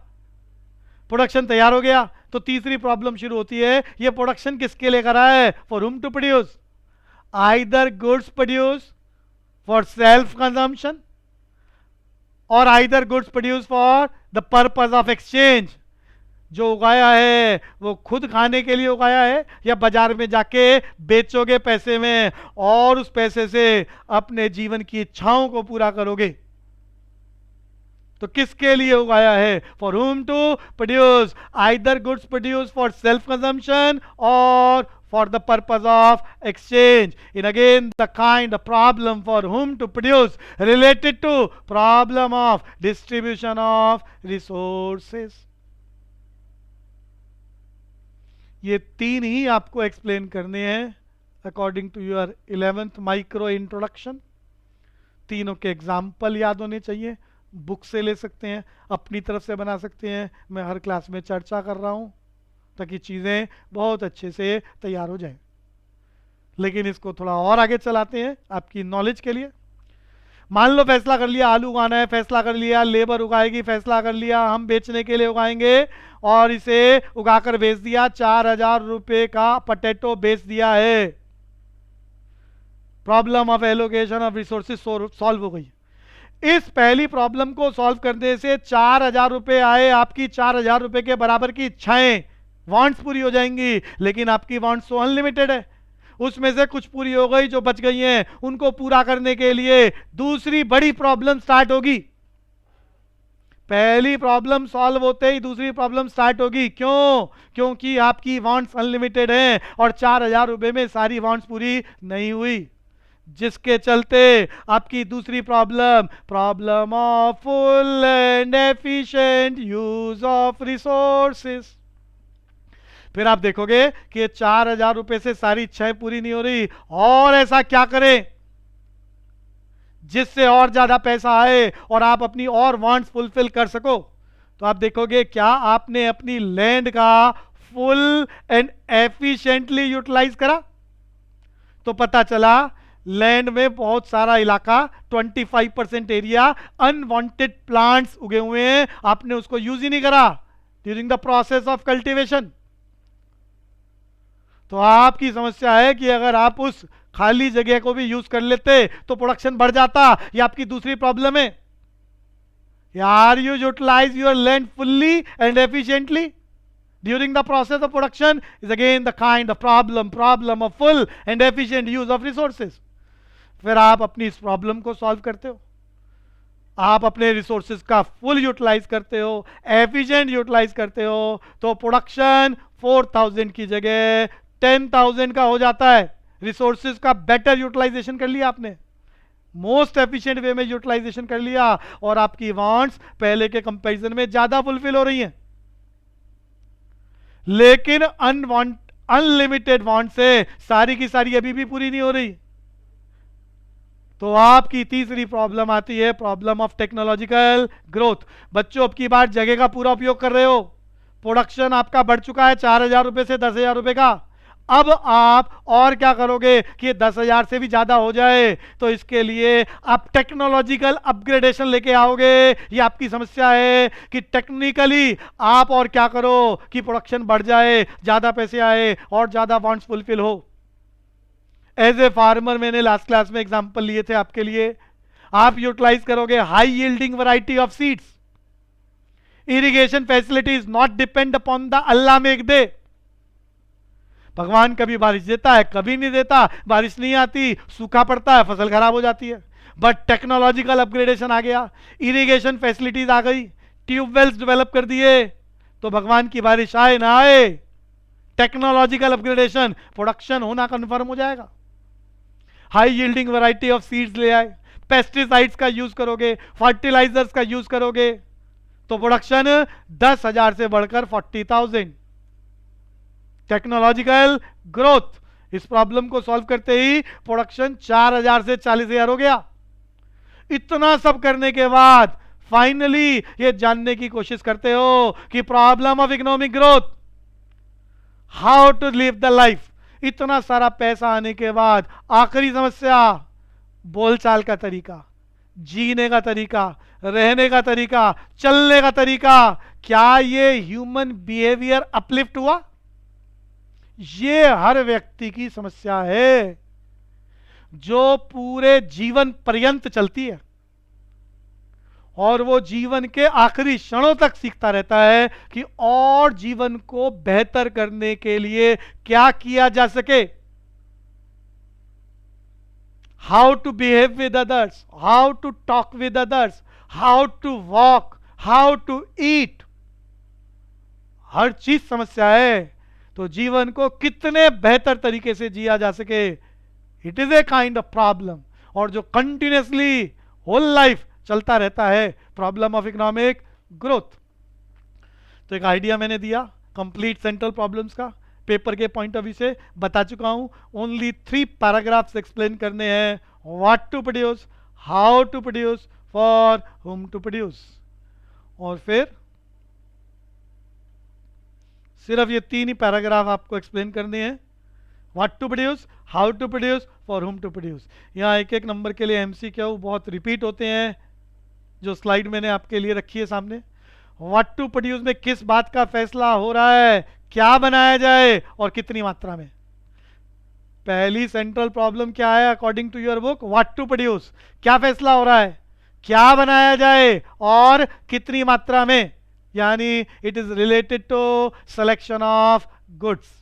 प्रोडक्शन तैयार हो गया तो तीसरी प्रॉब्लम शुरू होती है, ये प्रोडक्शन किसके लिए करा है, for whom to produce. Either goods produce for self consumption और either goods produce for the purpose of exchange. जो उगाया है वो खुद खाने के लिए उगाया है या बाजार में जाके बेचोगे पैसे में और उस पैसे से अपने जीवन की इच्छाओं को पूरा करोगे। तो किसके लिए उगाया है, for whom to produce. Either goods produce for self consumption और for the purpose of exchange. In again the kind of problem for whom to produce related to problem of distribution of resources. ये तीन ही आपको explain करने हैं according to your 11th micro introduction. तीनों के example याद होने चाहिए, बुक से ले सकते हैं, अपनी तरफ से बना सकते हैं। मैं हर क्लास में चर्चा कर रहा हूं ताकि चीज़ें बहुत अच्छे से तैयार हो जाएं। लेकिन इसको थोड़ा और आगे चलाते हैं आपकी नॉलेज के लिए। मान लो फैसला कर लिया आलू उगाना है, फैसला कर लिया लेबर उगाएगी, फैसला कर लिया हम बेचने के लिए उगाएंगे, और इसे उगाकर बेच दिया, 4,000 रुपए का पटेटो बेच दिया है। Problem of allocation of resources solve हो गई। इस पहली प्रॉब्लम को सॉल्व करने से 4,000 रुपए आए, आपकी 4,000 रुपए के बराबर की इच्छाएं, वांट्स पूरी हो जाएंगी। लेकिन आपकी वांट्स तो अनलिमिटेड है, उसमें से कुछ पूरी हो गई, जो बच गई हैं उनको पूरा करने के लिए दूसरी बड़ी प्रॉब्लम स्टार्ट होगी। पहली प्रॉब्लम सॉल्व होते ही दूसरी प्रॉब्लम स्टार्ट होगी। क्यों? क्योंकि आपकी वांट्स अनलिमिटेड हैं और 4,000 रुपए में सारी वांट्स पूरी नहीं हुई, जिसके चलते आपकी दूसरी problem, problem of full and efficient use of resources. फिर आप देखोगे कि ये 4,000 रुपए से सारी इच्छाएं पूरी नहीं हो रही, और ऐसा क्या करें जिससे और ज्यादा पैसा आए और आप अपनी और वांट्स फुलफिल कर सको। तो आप देखोगे क्या आपने अपनी लैंड का फुल एंड एफिशिएंटली यूटिलाइज करा? तो पता चला लैंड में बहुत सारा इलाका, 25% एरिया अनवांटेड प्लांट्स उगे हुए हैं, आपने उसको यूज ही नहीं करा during the process of cultivation. तो आपकी समस्या है कि अगर आप उस खाली जगह को भी यूज कर लेते तो प्रोडक्शन बढ़ जाता। ये आपकी दूसरी प्रॉब्लम है। Are you utilise your land fully and efficiently during the process of production is again the kind of problem of full and efficient use of resources। फिर आप अपनी इस प्रॉब्लम को सॉल्व करते हो, आप अपने रिसोर्सेज का फुल यूटिलाइज करते हो, एफिशिएंट यूटिलाइज करते हो, तो प्रोडक्शन 4,000 की जगह 10,000 का हो जाता है। रिसोर्सेज का बेटर यूटिलाइजेशन कर लिया आपने, मोस्ट एफिशिएंट वे में यूटिलाइजेशन कर लिया, और आपकी वांट्स पहले के कंपैरिजन में ज्यादा फुलफिल हो रही हैं। लेकिन अनलिमिटेड वांट से सारी की सारी अभी भी पूरी नहीं हो रही। तो आपकी तीसरी प्रॉब्लम आती है, प्रॉब्लम ऑफ टेक्नोलॉजिकल ग्रोथ। बच्चों अब की बार जगह का पूरा उपयोग कर रहे हो, प्रोडक्शन आपका बढ़ चुका है 4,000 रुपए से 10,000 रुपए का। अब आप और क्या करोगे कि 10,000 से भी ज्यादा हो जाए? तो इसके लिए आप टेक्नोलॉजिकल अपग्रेडेशन लेके आओगे। ये आपकी समस्या है कि टेक्निकली आप और क्या करो कि प्रोडक्शन बढ़ जाए, ज्यादा पैसे आए और ज्यादा वांट्स फुलफिल हो। एज ए फार्मर मैंने लास्ट क्लास में एग्जांपल लिए थे आपके लिए। आप यूटिलाइज करोगे high yielding variety of seeds. Irrigation facilities not depend upon the Allah make they. भगवान कभी बारिश देता है, कभी नहीं देता, बारिश नहीं आती, सूखा पड़ता है, फसल खराब हो जाती है। बट टेक्नोलॉजिकल अपग्रेडेशन आ गया, इरिगेशन फैसिलिटीज आ गई, ट्यूबवेल्स डेवलप कर दिए, तो भगवान की बारिश आए ना आए, टेक्नोलॉजिकल अपग्रेडेशन, प्रोडक्शन होना कन्फर्म हो जाएगा। High yielding variety of seeds ले आए, पेस्टिसाइड्स का यूज करोगे, फर्टिलाइजर्स का यूज करोगे, तो प्रोडक्शन 10,000 से बढ़कर 40,000। टेक्नोलॉजिकल ग्रोथ, इस प्रॉब्लम को सॉल्व करते ही प्रोडक्शन 4,000 से 40,000 हो गया। इतना सब करने के बाद फाइनली ये जानने की कोशिश करते हो कि problem of economic growth, how to live the life. इतना सारा पैसा आने के बाद आखिरी समस्या, बोलचाल का तरीका, जीने का तरीका, रहने का तरीका, चलने का तरीका, क्या ये ह्यूमन बिहेवियर अपलिफ्ट हुआ? ये हर व्यक्ति की समस्या है जो पूरे जीवन पर्यंत चलती है, और वो जीवन के आखिरी क्षणों तक सीखता रहता है कि और जीवन को बेहतर करने के लिए क्या किया जा सके। How to behave with others, how to talk with others, how to walk, how to eat, हर चीज समस्या है। तो जीवन को कितने बेहतर तरीके से जिया जा सके, it is a kind of problem, और जो कंटिन्यूसली होल लाइफ चलता रहता है, प्रॉब्लम ऑफ इकोनॉमिक ग्रोथ। तो एक आइडिया मैंने दिया कंप्लीट सेंट्रल प्रॉब्लम्स का, पेपर के पॉइंट ऑफ व्यू से बता चुका हूं। ओनली 3 पैराग्राफ्स एक्सप्लेन करने हैं, what to produce, how to produce, for whom to produce, और फिर सिर्फ ये 3 ही पैराग्राफ आपको एक्सप्लेन करने हैं, what to produce, how to produce, for whom to produce. यहाँ एक एक नंबर के लिए एमसीक्यू बहुत रिपीट होते हैं, जो स्लाइड मैंने आपके लिए रखी है सामने। व्हाट टू प्रोड्यूस में किस बात का फैसला हो रहा है, क्या बनाया जाए और कितनी मात्रा में। पहली सेंट्रल प्रॉब्लम क्या है according to your book, what to produce, क्या फैसला हो रहा है, क्या बनाया जाए और कितनी मात्रा में, यानी it is related to selection of goods.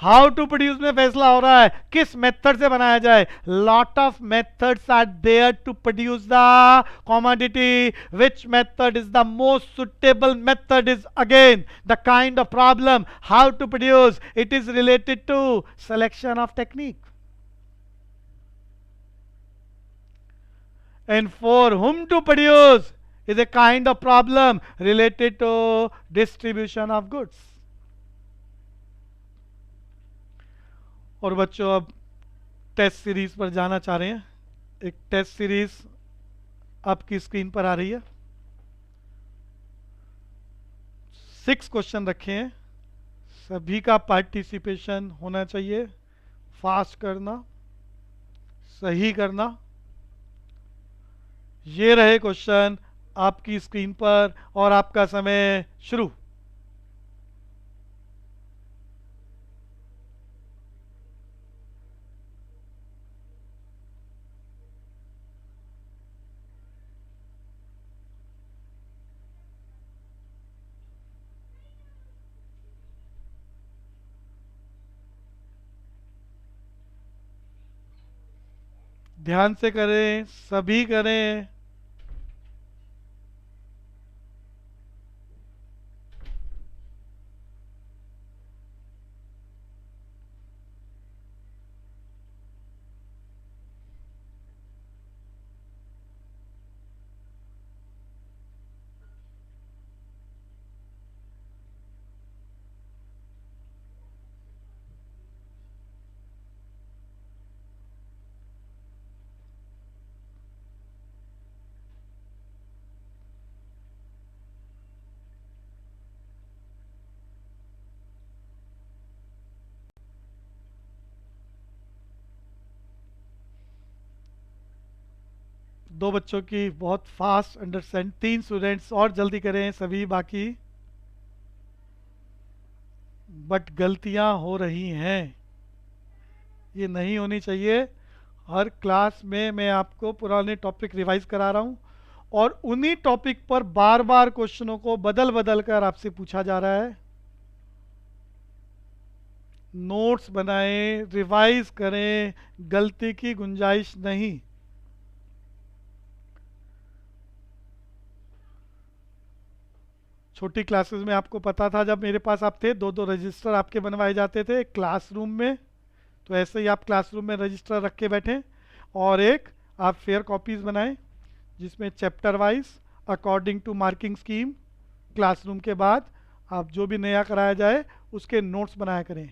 How to produce में फैसला हो रहा है किस मेथड से बनाया जाए। Lot of methods are there to produce the commodity, which method is the most suitable method is again the kind of problem. How to produce, it is related to selection of technique. And for whom to produce is a kind of problem related to distribution of goods. और बच्चों अब test series पर जाना चाह रहे हैं। एक test series आपकी स्क्रीन पर आ रही है। 6 क्वेश्चन रखे हैं, सभी का पार्टिसिपेशन होना चाहिए। फास्ट करना, सही करना। ये रहे क्वेश्चन आपकी स्क्रीन पर और आपका समय शुरू। ध्यान से करें, सभी करें। दो बच्चों की बहुत फास्ट अंडरस्टैंड, 3 स्टूडेंट्स और जल्दी करें सभी बाकी। बट गलतियां हो रही हैं, ये नहीं होनी चाहिए। हर क्लास में मैं आपको पुराने टॉपिक रिवाइज करा रहा हूँ और उन्हीं टॉपिक पर बार बार क्वेश्चनों को बदल बदल कर आपसे पूछा जा रहा है। नोट्स बनाएं, रिवाइज करें, गलती की गुंजाइश नहीं। छोटी क्लासेस में आपको पता था, जब मेरे पास आप थे, 2-2 रजिस्टर आपके बनवाए जाते थे क्लासरूम में। तो ऐसे ही आप क्लासरूम में रजिस्टर रख के बैठें और एक आप फेयर कॉपीज़ बनाएं जिसमें chapter wise according to marking scheme classroom के बाद आप जो भी नया कराया जाए उसके नोट्स बनाया करें।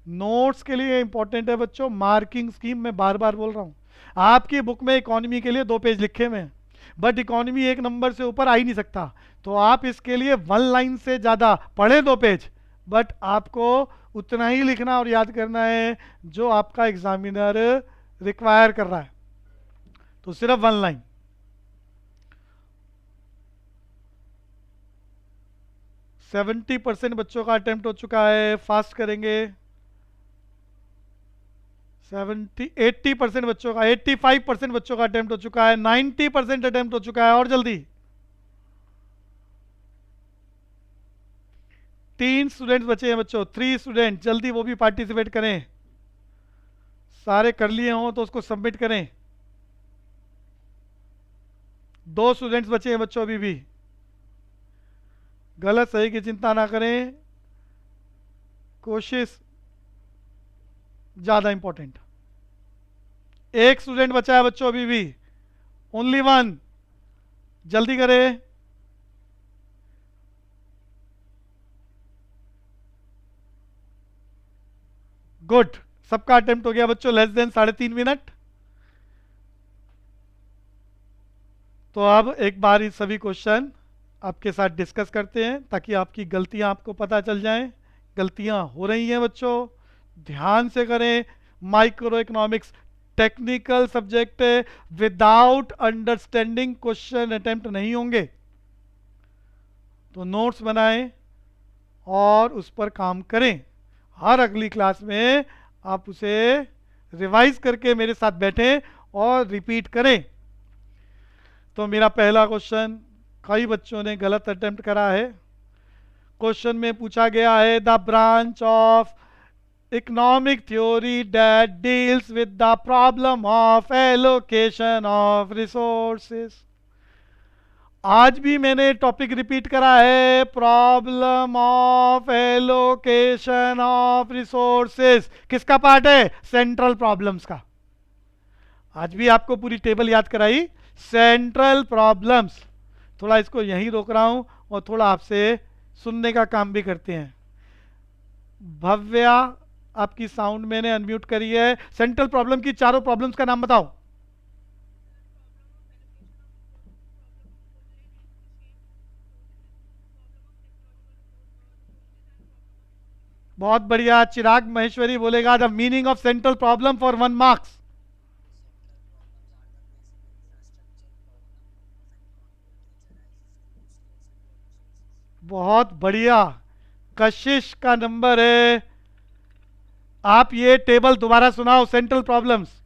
नोट्स के लिए इंपॉर्टेंट है बच्चों मार्किंग स्कीम। मैं बार बार बोल रहा हूँ, आपकी बुक में इकोनॉमी के लिए 2 पेज लिखे हुए हैं, बट इकोनॉमी 1 नंबर से ऊपर आ ही नहीं सकता। तो आप इसके लिए 1 लाइन से ज़्यादा पढ़े 2 पेज, बट आपको उतना ही लिखना और याद करना है जो आपका एग्जामिनर रिक्वायर कर रहा है। तो सिर्फ 1 लाइन। सेवेंटी 70% बच्चों का अटेम्प्ट हो चुका है, फास्ट करेंगे। 80% बच्चों का, 85% बच्चों का अटेम्प्ट हो चुका है, 90% अटेम्प्ट हो चुका है, और जल्दी। 3 स्टूडेंट्स बचे हैं बच्चों, 3 स्टूडेंट, जल्दी वो भी पार्टिसिपेट करें। सारे कर लिए हों तो उसको सबमिट करें। 2 स्टूडेंट्स बचे हैं बच्चों अभी भी। गलत सही की चिंता ना करें, कोशिश ज्यादा इंपॉर्टेंट। 1 स्टूडेंट बचा है बच्चों अभी भी, ओनली 1, जल्दी करें। गुड, सबका अटेम्प्ट हो गया बच्चों, लेस देन 3.5 मिनट। तो अब एक बार ये सभी क्वेश्चन आपके साथ डिस्कस करते हैं ताकि आपकी गलतियां आपको पता चल जाएं। गलतियां हो रही हैं बच्चों, ध्यान से करें। माइक्रो इकोनॉमिक्स टेक्निकल सब्जेक्ट है, विदाउट अंडरस्टैंडिंग क्वेश्चन अटेम्प्ट नहीं होंगे। तो नोट्स बनाएं और उस पर काम करें। हर अगली क्लास में आप उसे रिवाइज करके मेरे साथ बैठें और रिपीट करें। तो मेरा पहला क्वेश्चन, कई बच्चों ने गलत अटेम्प्ट करा है। क्वेश्चन में पूछा गया है the branch of economic theory that deals with the problem of allocation of resources. आज भी मैंने टॉपिक रिपीट करा है, problem of allocation of resources. किसका पार्ट है? सेंट्रल प्रॉब्लम्स का। आज भी आपको पूरी टेबल याद कराई, सेंट्रल प्रॉब्लम्स। थोड़ा इसको यहीं रोक रहा हूं और थोड़ा आपसे सुनने का काम भी करते हैं। भव्या, आपकी साउंड मैंने अनम्यूट करी है। सेंट्रल प्रॉब्लम की चारों प्रॉब्लम्स का नाम बताओ। बहुत बढ़िया। चिराग महेश्वरी बोलेगा the meaning of central problem for 1 marks. बहुत बढ़िया। कशिश का नंबर है। आप ये टेबल दोबारा सुनाओ, सेंट्रल प्रॉब्लम्स।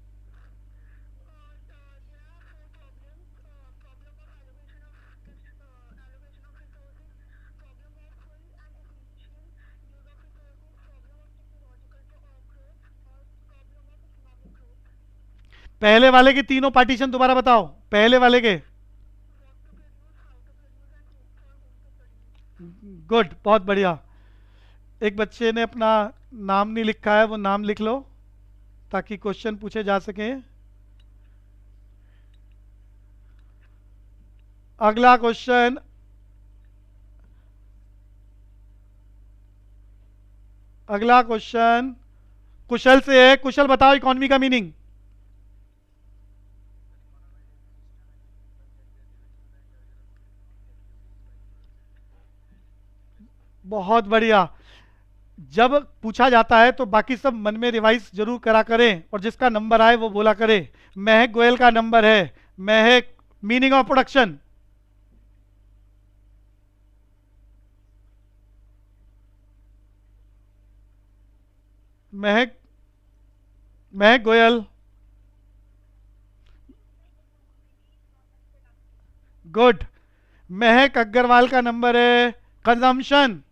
पहले वाले के तीनों पार्टीशन दोबारा बताओ, पहले वाले के। गुड, बहुत बढ़िया। एक बच्चे ने अपना नाम नहीं लिखा है, वो नाम लिख लो ताकि क्वेश्चन पूछे जा सके। अगला क्वेश्चन, अगला क्वेश्चन कुशल से है। कुशल बताओ इकोनॉमी का मीनिंग। बहुत बढ़िया। जब पूछा जाता है तो बाकी सब मन में रिवाइज जरूर करा करें और जिसका नंबर आए वो बोला करें। महक गोयल का नंबर है। महक, meaning of production. Mahak, Mahak Goyal. Good. महक अग्रवाल का नंबर है कंजम्पशन।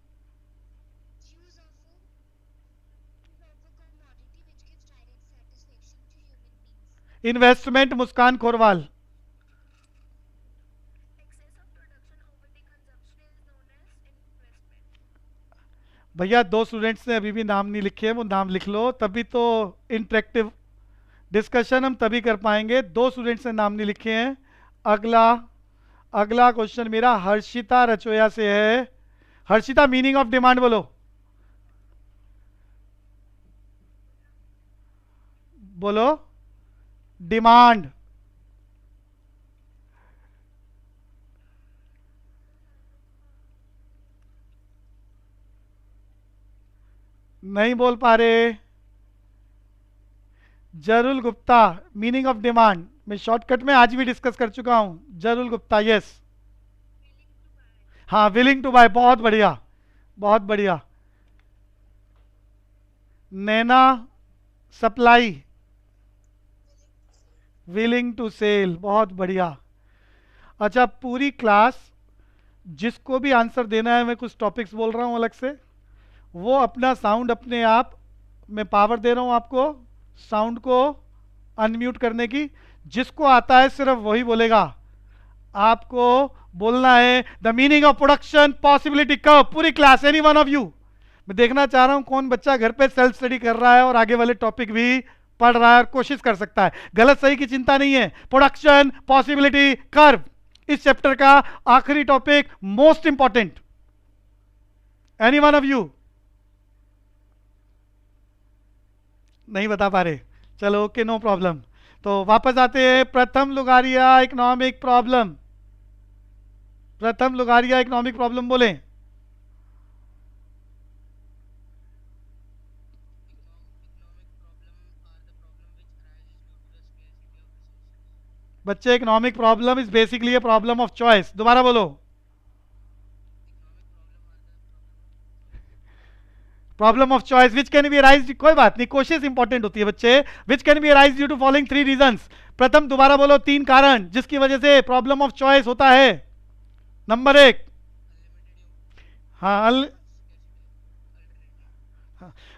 इन्वेस्टमेंट मुस्कान खोरवाल। भैया दो स्टूडेंट्स ने अभी भी नाम नहीं लिखे, वो नाम लिख लो, तभी तो इंटरेक्टिव डिस्कशन हम तभी कर पाएंगे। दो स्टूडेंट्स ने नाम नहीं लिखे हैं। अगला, अगला क्वेश्चन मेरा हर्षिता रचोया से है। हर्षिता, मीनिंग ऑफ डिमांड बोलो। बोलो डिमांड। नहीं बोल पा रहे। जरुल गुप्ता, मीनिंग ऑफ डिमांड। मैं शॉर्टकट में आज भी डिस्कस कर चुका हूं। जरुल गुप्ता, यस। हाँ, विलिंग टू बाय, बहुत बढ़िया, बहुत बढ़िया। नैना, सप्लाई। विलिंग टू सेल, बहुत बढ़िया। अच्छा, पूरी क्लास जिसको भी आंसर देना है, मैं कुछ टॉपिक्स बोल रहा हूं अलग से, वो अपना साउंड अपने आप, मैं पावर दे रहा हूं आपको साउंड को अनम्यूट करने की। जिसको आता है सिर्फ वही बोलेगा। आपको बोलना है the meaning of production possibility curve. पूरी class, any one of you. मैं देखना चाह रहा हूं कौन बच्चा घर पे सेल्फ स्टडी कर रहा है और आगे वाले टॉपिक भी पढ़ रहा है और कोशिश कर सकता है। गलत सही की चिंता नहीं है। प्रोडक्शन पॉसिबिलिटी कर्व इस चैप्टर का आखिरी topic, most important. Any one of you? नहीं बता पा रहे? चलो ओके, नो प्रॉब्लम। तो वापस आते हैं। प्रथम लुगारिया इकोनॉमिक प्रॉब्लम। प्रथम लुगारिया इकोनॉमिक प्रॉब्लम बोले। बच्चे economic problem is basically a problem of choice. दोबारा बोलो। Problem of choice which can be arise, कोई बात नहीं, कोशिश इंपॉर्टेंट होती है बच्चे। Which can be arise due to following 3 reasons. प्रथम, दोबारा बोलो, 3 कारण जिसकी वजह से प्रॉब्लम ऑफ चॉइस होता है। नंबर 1, हाँ हाँ,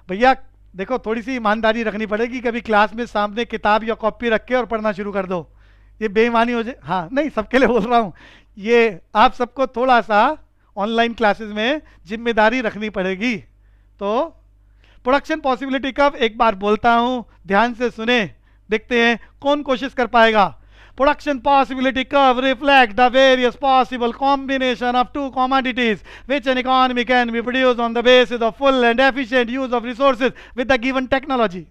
भैया देखो, थोड़ी सी ईमानदारी रखनी पड़ेगी। कभी क्लास में सामने किताब या कॉपी रख के और पढ़ना शुरू कर दो, ये बेईमानी हो जाए। हाँ नहीं, सबके लिए बोल रहा हूँ, ये आप सबको थोड़ा सा ऑनलाइन क्लासेस में जिम्मेदारी रखनी पड़ेगी। तो प्रोडक्शन पॉसिबिलिटी कब, एक बार बोलता हूं, ध्यान से सुने, देखते हैं कौन कोशिश कर पाएगा। Production possibility curve reflect the various possible combination of to commodities which an economy can be produced on the basis of full and efficient use of resources with the given technology।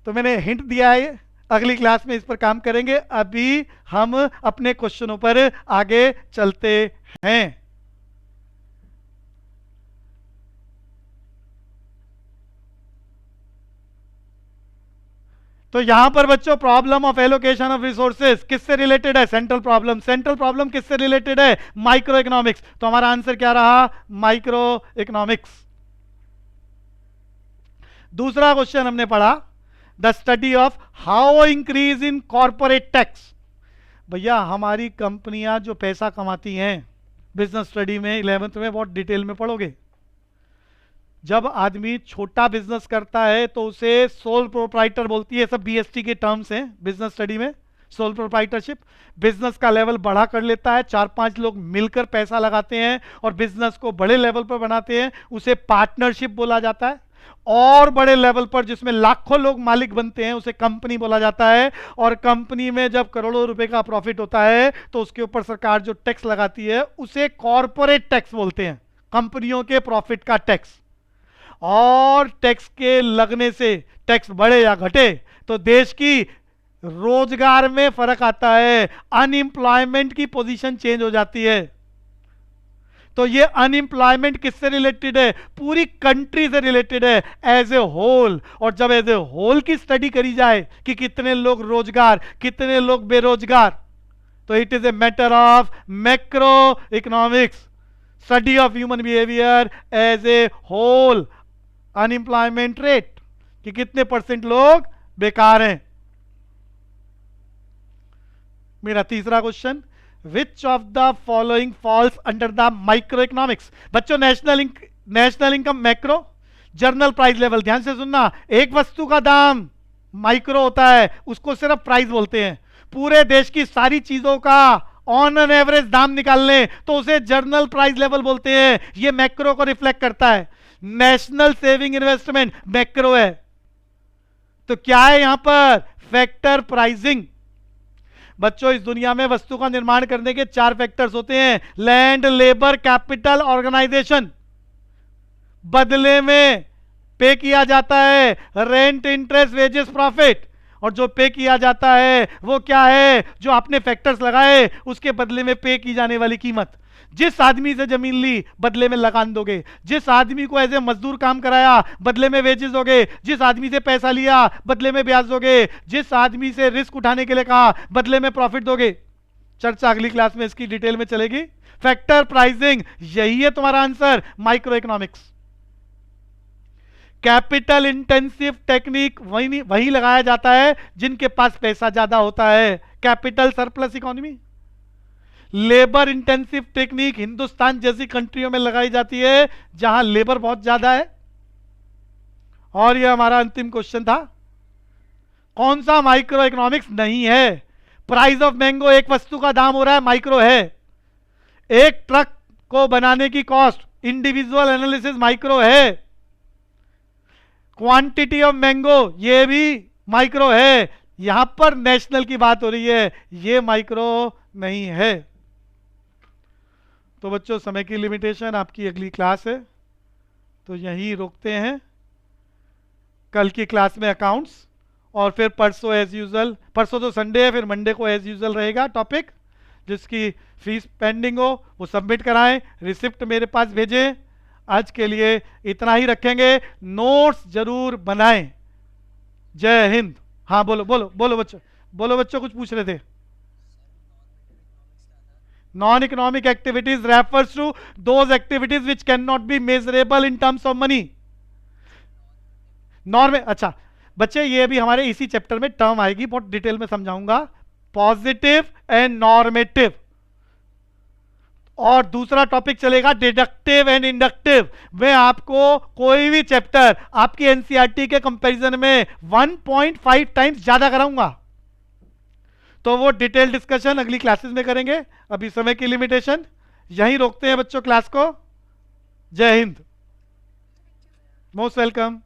तो मैंने hint दिया है, अगली class में इस पर काम करेंगे। अभी हम अपने क्वेश्चनों पर आगे चलते हैं। तो यहां पर बच्चों problem of allocation of resources किससे रिलेटेड है? Central problem. सेंट्रल प्रॉब्लम किससे रिलेटेड है? Micro economics. तो हमारा आंसर क्या रहा? Micro economics. दूसरा क्वेश्चन हमने पढ़ा, the study of how increase in corporate tax. भैया हमारी कंपनियां जो पैसा कमाती हैं, बिजनेस स्टडी में 11th में बहुत डिटेल में पढ़ोगे। जब आदमी छोटा बिजनेस करता है तो उसे सोल प्रोप्राइटर बोलती है, सब बीएसटी के टर्म्स हैं बिजनेस स्टडी में। सोल प्रोप्राइटरशिप, बिजनेस का लेवल बड़ा कर लेता है, 4-5 लोग मिलकर पैसा लगाते हैं और बिजनेस को बड़े लेवल पर बनाते हैं, उसे पार्टनरशिप बोला जाता है। और बड़े लेवल पर जिसमें लाखों लोग मालिक बनते हैं उसे कंपनी बोला जाता है। और कंपनी में जब करोड़ों रुपए का प्रॉफिट होता है तो उसके ऊपर सरकार जो टैक्स लगाती है उसे कॉर्पोरेट टैक्स बोलते हैं, कंपनियों के प्रॉफिट का टैक्स। और टैक्स के लगने से, टैक्स बढ़े या घटे, तो देश की रोजगार में फर्क आता है, अनएम्प्लॉयमेंट की पोजीशन चेंज हो जाती है। तो ये अनएम्प्लॉयमेंट किससे रिलेटेड है? पूरी कंट्री से रिलेटेड है, एज ए होल। और जब एज ए होल की स्टडी करी जाए कि कितने लोग रोजगार, कितने लोग बेरोजगार, तो it is a matter of macro economics, study of human behaviour as a whole. Unemployment rate कि कितने परसेंट लोग बेकार हैं। मेरा तीसरा question, which of the following falls under the micro economics. बच्चों national income macro, general price level, ध्यान से सुनना, एक वस्तु का दाम माइक्रो होता है, उसको सिर्फ प्राइस बोलते हैं। पूरे देश की सारी चीजों का ऑन एन एवरेज दाम निकाल लें तो उसे जर्नल प्राइस लेवल बोलते हैं, यह मैक्रो को रिफ्लेक्ट करता है। नेशनल सेविंग इन्वेस्टमेंट मैक्रो है। तो क्या है यहां पर? Factor pricing. बच्चों इस दुनिया में वस्तु का निर्माण करने के 4 फैक्टर्स होते हैं, लैंड, लेबर, कैपिटल, ऑर्गेनाइजेशन। बदले में पे किया जाता है रेंट, इंटरेस्ट, वेजेस, प्रॉफिट। और जो पे किया जाता है वो क्या है? जो आपने फैक्टर्स लगाए उसके बदले में पे की जाने वाली कीमत। जिस आदमी से जमीन ली बदले में लगान दोगे, जिस आदमी को एज ए मजदूर काम कराया बदले में वेजेस दोगे, जिस आदमी से पैसा लिया बदले में ब्याज दोगे, जिस आदमी से रिस्क उठाने के लिए कहा बदले में प्रॉफिट दोगे। चर्चा अगली क्लास में इसकी डिटेल में चलेगी। फैक्टर प्राइसिंग, यही है तुम्हारा answer, micro economics. Capital intensive technique वही लगाया जाता है जिनके पास पैसा ज्यादा होता है, capital surplus economy. Labour intensive technique Hindustan जैसी कंट्रियों में लगाई जाती है जहां लेबर बहुत ज्यादा है। और यह हमारा अंतिम क्वेश्चन था, कौन सा माइक्रो इकोनॉमिक्स नहीं है? प्राइस ऑफ मैंगो, एक वस्तु का दाम हो रहा है, माइक्रो है। एक ट्रक को बनाने की कॉस्ट, इंडिविजुअल एनालिसिस, माइक्रो है। क्वांटिटी ऑफ मैंगो, ये भी माइक्रो है। यहां पर नेशनल की बात हो रही है, ये माइक्रो नहीं है। तो बच्चों समय की लिमिटेशन, आपकी अगली क्लास है तो यहीं रोकते हैं। कल की क्लास में अकाउंट्स, और फिर परसों एज यूजुअल, परसों तो संडे है, फिर मंडे को एज यूजुअल रहेगा टॉपिक। जिसकी फीस पेंडिंग हो वो सबमिट कराएं, रिसिप्ट मेरे पास भेजें। आज के लिए इतना ही रखेंगे, नोट्स जरूर बनाएं। जय हिंद। हाँ बोलो बोलो बोलो बच्चों, बोलो बच्चों, कुछ पूछ रहे थे। Non economic activities refers to those activities which can not be measurable in terms of money. Norm, अच्छा बच्चे, ये भी हमारे इसी चैप्टर में टर्म आएगी, बहुत डिटेल में समझाऊंगा। Positive and normative. और दूसरा टॉपिक चलेगा डिडक्टिव एंड इंडक्टिव। मैं आपको कोई भी चैप्टर आपकी एनसीईआरटी के कंपैरिजन में 1.5 टाइम्स ज्यादा कराऊंगा। तो वो डिटेल डिस्कशन अगली क्लासेस में करेंगे। अभी समय की लिमिटेशन, यहीं रोकते हैं बच्चों क्लास को। जय हिंद, मोस्ट वेलकम।